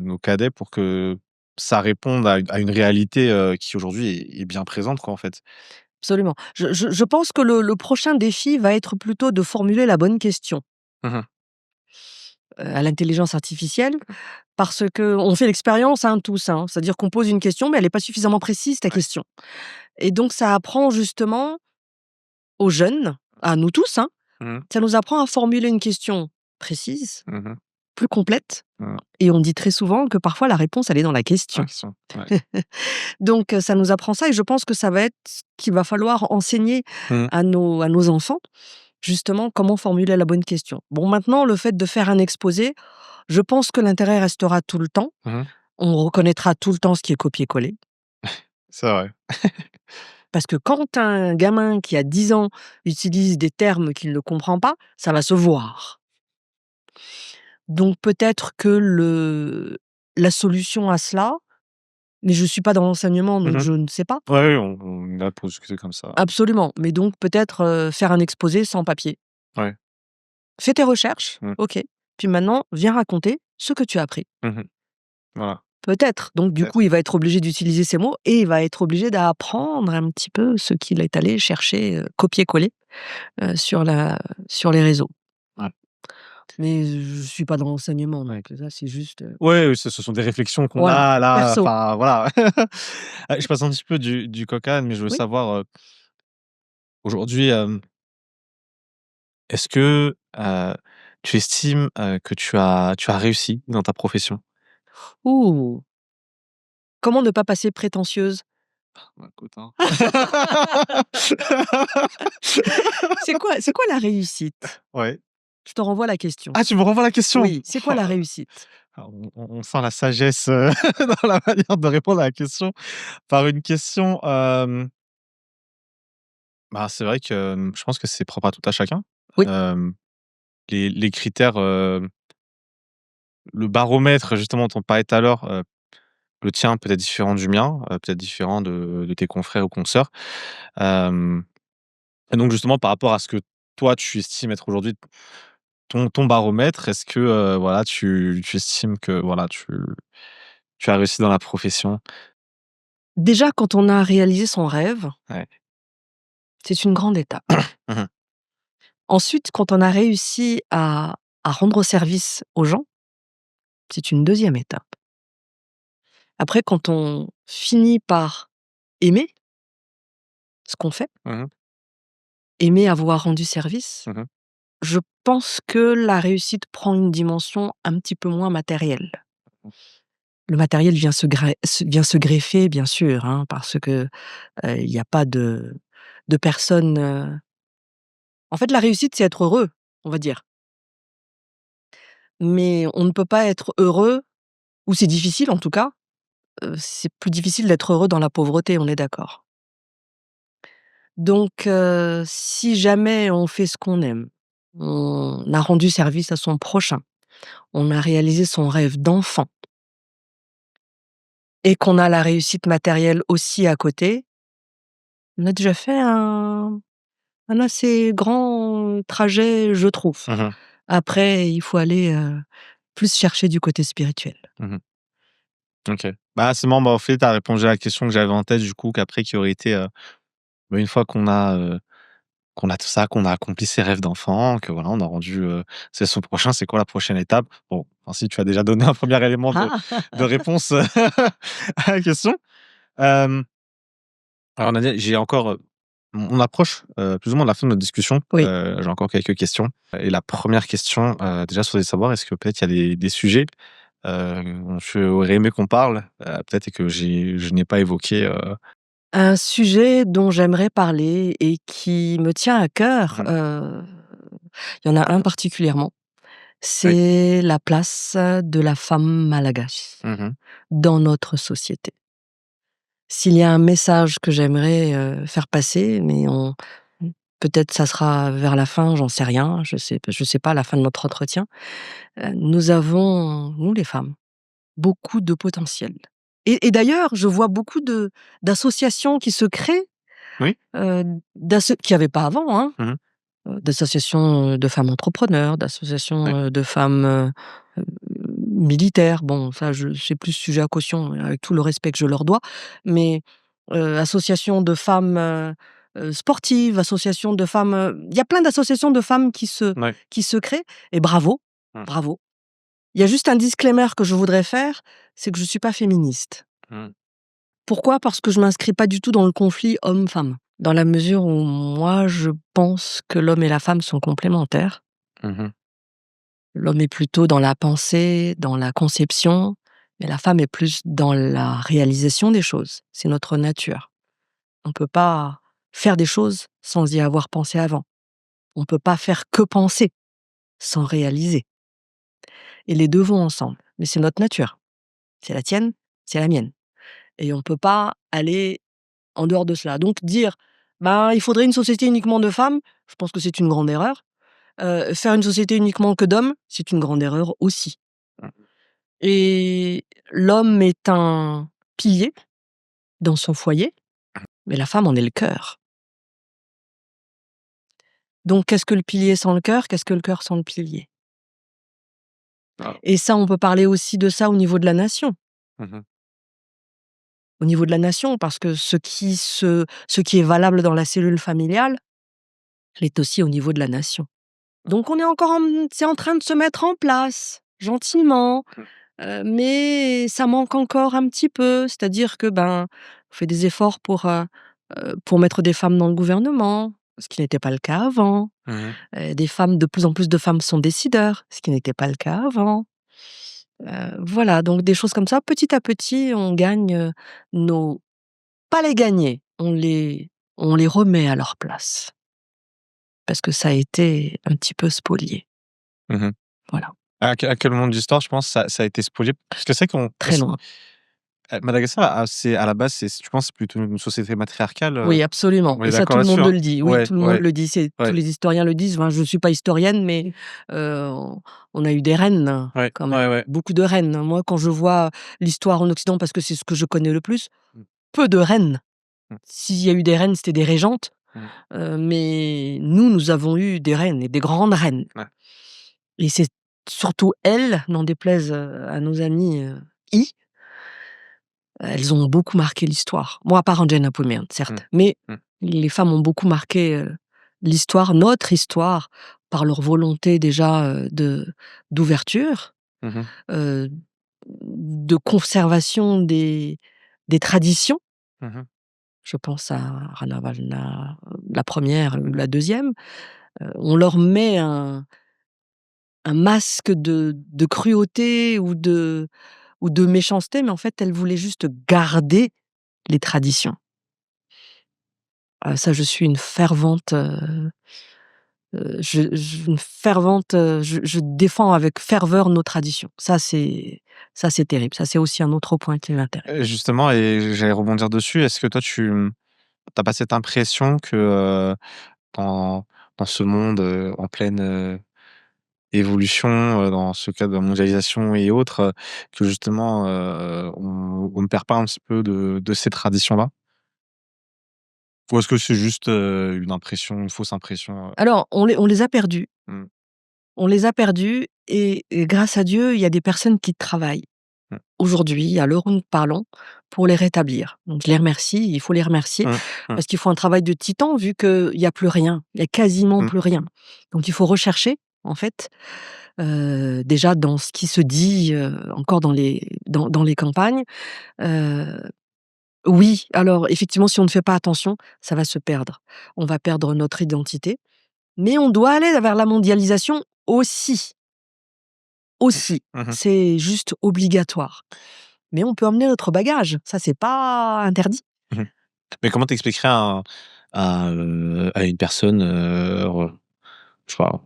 nos cadets, pour que ça réponde à une réalité, qui aujourd'hui est bien présente, quoi, en fait. absolument. Je pense que le prochain défi va être plutôt de formuler la bonne question, Mmh. à l'intelligence artificielle parce qu'on fait l'expérience, hein, tous, hein. C'est-à-dire qu'on pose une question, mais elle est pas suffisamment précise, ta Ouais. question, et donc ça apprend justement aux jeunes, à nous tous, hein, Mmh. ça nous apprend à formuler une question précise, Mmh. plus complète, Mmh. et on dit très souvent que parfois la réponse, elle est dans la Ah, question. qui sont ouais. Donc ça nous apprend ça et je pense que ça va être ce qu'il va falloir enseigner Mmh. à nos enfants, justement, comment formuler la bonne question. Bon, maintenant, le fait de faire un exposé, je pense que l'intérêt restera tout le temps. Mmh. On reconnaîtra tout le temps ce qui est copié-collé. C'est vrai. Parce que quand un gamin qui a 10 ans utilise des termes qu'il ne comprend pas, ça va se voir. Donc peut-être que la solution à cela, mais je ne suis pas dans l'enseignement, donc Mmh. je ne sais pas. Ouais, ouais, on a pour discuter comme ça. Absolument, mais donc peut-être, faire un exposé sans papier. Ouais. Fais tes recherches, Mmh. OK. Puis maintenant, viens raconter ce que tu as appris. Mmh. Voilà, Peut-être. Donc du coup, peut-être. il va être obligé d'utiliser ces mots et il va être obligé d'apprendre un petit peu ce qu'il est allé chercher, copier-coller. sur les réseaux. Ouais. Mais je suis pas dans l'enseignement, Ouais. donc ça, c'est juste, Ouais, oui, ce sont des réflexions qu'on voilà, a là, perso. enfin voilà. Je passe un petit peu du coq à l'âne, mais je veux Oui. savoir, aujourd'hui, est-ce que, tu estimes, que tu as réussi dans ta profession? Ouh! Comment ne pas passer prétentieuse? Bah, écoute, hein. C'est quoi la réussite? Ouais. Je te renvoie la question. Ah, tu me renvoies la question? Oui, c'est quoi Oh la là là. réussite? Ah, on sent la sagesse, dans la manière de répondre à la question par une question, bah, c'est vrai que, je pense que c'est propre à tout à chacun. Oui, Hem, les critères, le baromètre justement dont on parlait tout à l'heure, le tien peut être différent du mien, peut-être différent de tes confrères ou consoeurs. Hem et donc justement par rapport à ce que toi tu estimes être aujourd'hui ton baromètre, est-ce que, voilà tu estimes que voilà tu as réussi dans la profession? déjà quand on a réalisé son rêve, Ouais. c'est une grande étape. Mmh mh. Ensuite, quand on a réussi à rendre service aux gens, c'est une deuxième étape. Après, quand on finit par aimer ce qu'on fait, Mmh. aimer avoir rendu service, Mmh. je pense que la réussite prend une dimension un petit peu moins matérielle. Le matériel vient se greffer, bien sûr, hein, parce que, il y a pas de personne, en fait, la réussite, c'est être heureux, on va dire. Mais on ne peut pas être heureux, ou c'est difficile en tout cas, c'est plus difficile d'être heureux dans la pauvreté, on est d'accord. Donc si jamais on fait ce qu'on aime, on a rendu service à son prochain, on a réalisé son rêve d'enfant et qu'on a la réussite matérielle aussi à côté, on a déjà fait un assez grand trajet, je trouve. Mmh. Après, il faut aller, plus chercher du côté spirituel. Mmh. OK. Bah, c'est marrant, bah, en fait, tu as répondu à la question que j'avais en tête du coup, qu'après qui aurait été, bah, une fois qu'on a tout ça, qu'on a accompli ses rêves d'enfant, que voilà, on a rendu, c'est son prochain, c'est quoi la prochaine étape? Bon, ainsi tu as déjà donné un premier élément Ah! de réponse à la question. Hem, alors Nadia, j'ai encore, on approche, plus ou moins de la fin de notre discussion. Oui. J'ai encore quelques questions et la première question, déjà, je voudrais savoir, est-ce que peut-être il y a des sujets, dont tu aurais aimé qu'on parle, peut-être et que je n'ai pas évoqué, Un sujet dont j'aimerais parler et qui me tient à cœur, mmh, il y en a un particulièrement, oui. c'est la place de la femme malgache Mmh mh. dans notre société. S'il y a un message que j'aimerais, faire passer, mais peut-être ça sera vers la fin, j'en sais rien, je sais pas, à la fin de notre entretien. Nous avons, nous les femmes, beaucoup de potentiel et d'ailleurs, je vois beaucoup d'associations qui se créent, Oui. qu'il y avait pas avant, hein. Mmh mh. D'associations, de femmes entrepreneurs, d'associations, Oui. de femmes, heu, militaires. Bon, ça, c'est plus sujet à caution, avec tout le respect que je leur dois. Mais, associations de femmes, sportives, associations de femmes, il y a plein d'associations de femmes Ouais. qui se créent et bravo, Mmh. bravo. Il y a juste un disclaimer que je voudrais faire, c'est que je suis pas féministe. Mmh. Pourquoi? Parce que je m'inscris pas du tout dans le conflit homme-femme. Dans la mesure où moi, je pense que l'homme et la femme sont complémentaires. Mmh mh. L'homme est plutôt dans la pensée, dans la conception, et la femme est plus dans la réalisation des choses. C'est notre nature. On peut pas faire des choses sans y avoir pensé avant. On peut pas faire que penser sans réaliser. Et les 2 vont ensemble. Mais c'est notre nature. C'est la tienne, c'est la mienne. Et on peut pas aller en dehors de cela. Donc dire: «Ben, il faudrait une société uniquement de femmes», je pense que c'est une grande erreur. Faire une société uniquement que d'hommes, c'est une grande erreur aussi. Mmh. Et l'homme est un pilier dans son foyer, mais la femme en est le cœur. Donc qu'est-ce que le pilier sans le cœur? Qu'est-ce que le cœur sans le pilier? Ah. Et ça, on peut parler aussi de ça au niveau de la nation. Mmh mh. Au niveau de la nation, parce que ce qui est valable dans la cellule familiale elle est aussi au niveau de la nation. Donc on est encore c'est en train de se mettre en place, gentiment, mais ça manque encore un petit peu. C'est-à-dire que, on fait des efforts pour mettre des femmes dans le gouvernement, ce qui n'était pas le cas avant. Mmh. Des femmes de plus en plus de femmes sont décideurs, ce qui n'était pas le cas avant. Voilà, donc des choses comme ça, petit à petit, on gagne, nos pas les gagner, on les remet à leur place. Parce que ça a été un petit peu spolié. Mmh. Voilà, À quel moment de l'histoire, je pense, ça a été spolié? Parce que c'est qu'on très loin. Madagascar, c'est à la base, tu penses, c'est plutôt une société matriarcale, Oui, absolument, on est et ça, d'accord tout le là-dessus, monde hein? le dit. Oui, Ouais, tout le monde ouais, le dit, tous ouais, les historiens le disent. Enfin, je suis pas historienne, mais on a eu des reines, ouais, quand ouais, même, ouais. beaucoup de reines. Moi, quand je vois l'histoire en Occident, parce que c'est ce que je connais le plus, Mmh, peu de reines. mmh, S'il y a eu des reines, c'était des régentes, mmh, mais nous avons eu des reines et des grandes reines, ouais. et c'est surtout elles, n'en déplaise, à nos amis, elles ont beaucoup marqué l'histoire. Bon, à part Angela Napoléon, Mmh, certes, mais mmh, les femmes ont beaucoup marqué, l'histoire, notre histoire, par leur volonté déjà, d'ouverture, mmh, heu, de conservation des traditions. mmh. Je pense à Rana la première ou la deuxième. On leur met un masque de cruauté ou de méchanceté, mais en fait, elles voulaient juste garder les traditions. Ça, je suis une fervente, une fervente, je défends avec ferveur nos traditions. Ça c'est terrible. Ça, c'est aussi un autre point qui m'intéresse. Justement, et j'allais rebondir dessus, est-ce que toi tu pas cette impression que, dans ce monde, en pleine, évolution, dans ce cadre de la mondialisation et autres, que justement, on ne perd pas un petit peu de ces traditions-là? Ou est-ce que c'est juste, une fausse impression, Alors, on les a perdus. Mmh, On les a perdus, et grâce à Dieu, il y a des personnes qui travaillent mmh, aujourd'hui, à l'heure où nous parlons, pour les rétablir. Donc je les remercie, il faut les remercier, mmh, mmh, parce qu'il faut un travail de titan vu qu'il y a plus rien, il y a quasiment mmh, plus rien. Donc il faut rechercher, en fait, déjà dans ce qui se dit, encore dans les campagnes. Heu, oui, alors effectivement, si on ne fait pas attention, ça va se perdre. On va perdre notre identité, mais on doit aller vers la mondialisation aussi. Aussi, mmh. c'est juste obligatoire. Mais on peut emmener notre bagage, ça c'est pas interdit. Mmh. Mais comment t'expliquerais à une personne, je sais pas,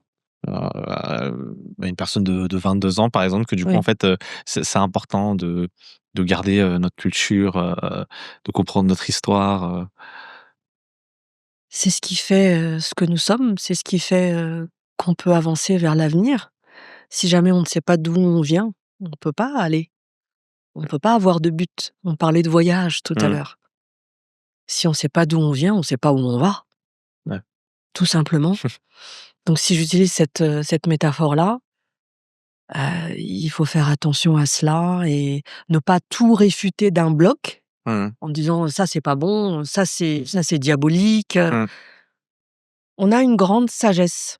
à une personne de 22 ans, par exemple, que du coup, en Oui. fait, c'est important de garder, notre culture, de comprendre notre histoire, C'est ce qui fait, ce que nous sommes, c'est ce qui fait, qu'on peut avancer vers l'avenir. Si jamais on ne sait pas d'où on vient, on ne peut pas aller. On ne peut pas avoir de but. On parlait de voyage tout à Mmh, l'heure. Si on ne sait pas d'où on vient, on ne sait pas où on va, ouais. tout simplement. Donc si j'utilise cette métaphore-là, il faut faire attention à cela et ne pas tout réfuter d'un bloc Mmh, en disant: «Ça c'est pas bon, ça c'est diabolique». mmh, On a une grande sagesse,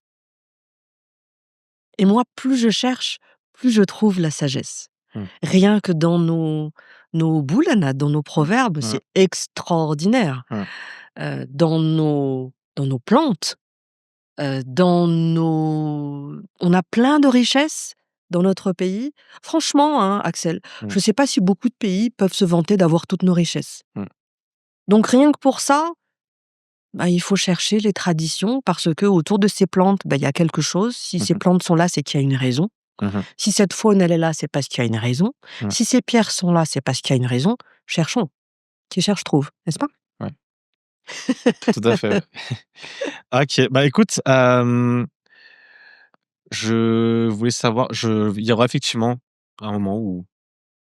et moi, plus je cherche, plus je trouve la sagesse. mmh, Rien que dans nos boulanades, dans nos mmh, proverbes, mmh, c'est extraordinaire. mmh, Dans nos plantes, on a plein de richesses dans notre pays. Franchement, hein, Axel, mmh, je ne sais pas si beaucoup de pays peuvent se vanter d'avoir toutes nos richesses. mmh, Donc rien que pour ça, il faut chercher les traditions parce que autour de ces plantes, il y a quelque chose. Si ces mmh, plantes sont là, c'est qu'il y a une raison. mmh, Si cette faune, elle est là, c'est parce qu'il y a une raison. mmh, Si ces pierres sont là, c'est parce qu'il y a une raison. Cherchons. Qui cherche trouve, n'est-ce pas? ouais, tout à fait, ouais. OK, bah, écoute, je voulais savoir, il y aura effectivement un moment où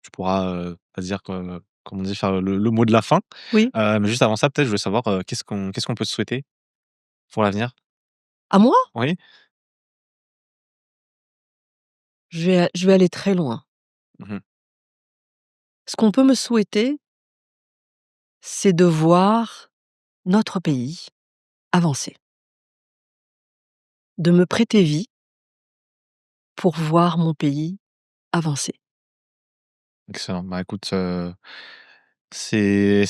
tu pourras, pas dire comment dire? Faire le mot de la fin. Oui. Mais juste avant ça, peut-être, je voulais savoir, qu'est-ce qu'on peut te souhaiter pour l'avenir? À moi? Oui? Je vais aller très loin. Mmh mh. Ce qu'on peut me souhaiter, c'est de voir notre pays avancer. de me prêter vie pour voir mon pays avancer. Excellent. Bah, écoute, c'est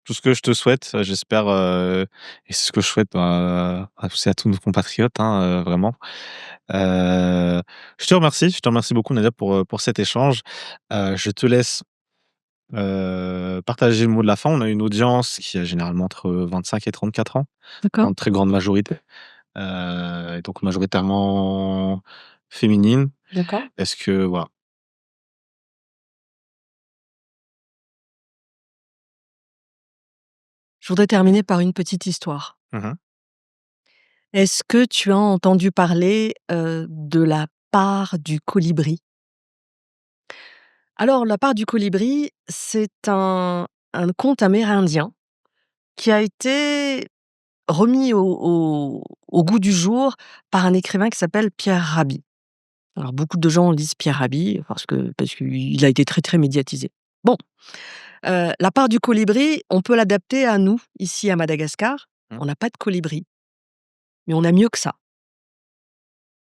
tout ce que je te souhaite, j'espère, et c'est ce que je souhaite, bah, à tous nos compatriotes, hein, vraiment. Je te remercie beaucoup Nadia pour cet échange. Je te laisse, partager le mot de la fin. On a une audience qui a généralement entre 25 et 34 ans, D'accord? en très grande majorité, et donc majoritairement féminine. D'accord. Est-ce que voilà. Je voudrais terminer par une petite histoire. Mmh. Est-ce que tu as entendu parler, de la part du colibri? Alors la part du colibri, c'est un conte amérindien qui a été remis au goût du jour par un écrivain qui s'appelle Pierre Rabhi. Alors beaucoup de gens lisent Pierre Rabhi parce qu'il a été très, très médiatisé. Bon, la part du colibri, on peut l'adapter à nous, ici à Madagascar. Mmh. On n'a pas de colibri, mais on a mieux que ça.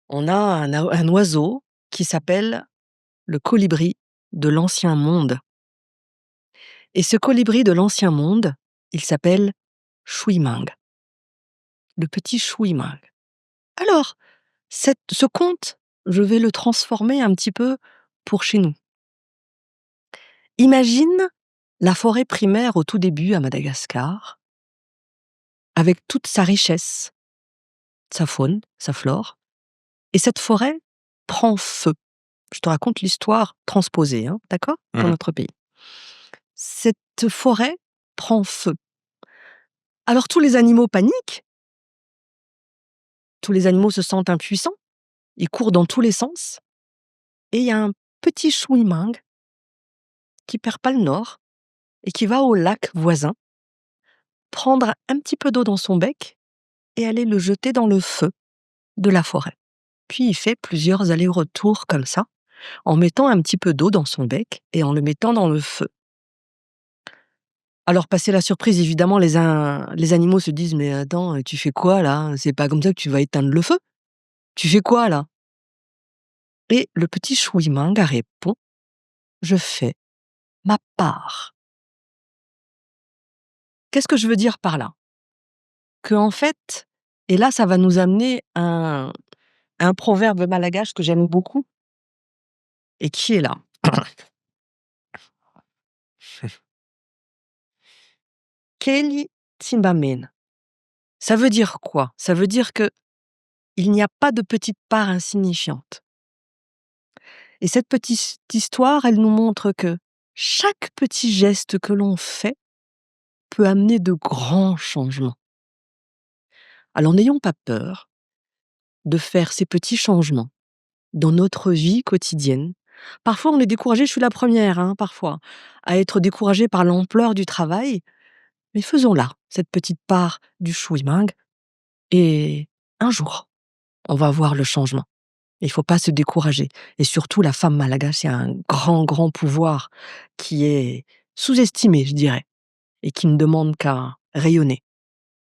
On a un oiseau qui s'appelle le colibri de l'ancien monde. Et ce colibri de l'ancien monde, il s'appelle Chouiming, le petit Chouiming. Alors, ce conte, je vais le transformer un petit peu pour chez nous. Imagine la forêt primaire au tout début à Madagascar, avec toute sa richesse, sa faune, sa flore, et cette forêt prend feu. Je te raconte l'histoire transposée, hein, d'accord? Dans Mmh. notre pays. Cette forêt prend feu. Alors tous les animaux paniquent, tous les animaux se sentent impuissants, ils courent dans tous les sens, et il y a un petit chouiming qui perd pas le nord et qui va au lac voisin, prendre un petit peu d'eau dans son bec et aller le jeter dans le feu de la forêt. Puis il fait plusieurs allers-retours comme ça, en mettant un petit peu d'eau dans son bec et en le mettant dans le feu. Alors passé la surprise, évidemment, les animaux se disent: «Mais attends, tu fais quoi là? C'est pas comme ça que tu vas éteindre le feu. Tu fais quoi là?» Et le petit chouïming répond: «Je fais ma part». Qu'est-ce que je veux dire par là? Que en fait, et là ça va nous amener à un proverbe malgache que j'aime beaucoup et qui est là: «Keli timbamen». Ça veut dire quoi? Ça veut dire que il n'y a pas de petite part insignifiante. Et cette petite histoire, elle nous montre que chaque petit geste que l'on fait peut amener de grands changements. Alors n'ayons pas peur de faire ces petits changements dans notre vie quotidienne. Parfois on est découragé, je suis la première, hein, parfois, à être découragée par l'ampleur du travail, mais faisons-la, cette petite part du chouïming, et un jour, on va voir le changement. Il ne faut pas se décourager. Et surtout, la femme malgache, il y a un grand, grand pouvoir qui est sous-estimé, je dirais, et qui ne demande qu'à rayonner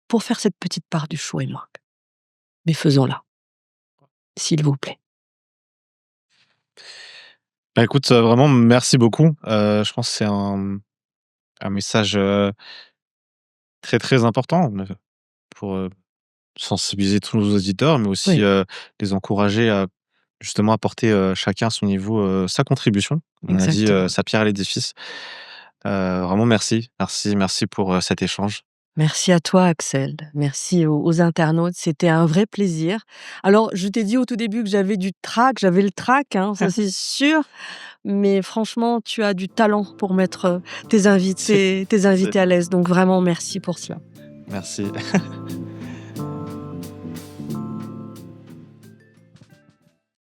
pour faire cette petite part du chouïming. Mais faisons-la, s'il vous plaît. Bah, écoute, vraiment merci beaucoup. Je pense que c'est un message, très, très important, pour, sensibiliser tous nos auditeurs, mais aussi, Oui, les encourager à justement apporter, chacun à son niveau, sa contribution. On a dit, exactement. sa pierre à l'édifice. Vraiment merci, merci, merci pour, cet échange. Merci à toi, Axel. Merci aux internautes. C'était un vrai plaisir. Alors, je t'ai dit au tout début que j'avais du trac, j'avais le trac, hein, ça c'est sûr. Mais franchement, tu as du talent pour mettre tes C'est invités, tes c'est invités à l'aise. Donc vraiment, merci pour cela. merci.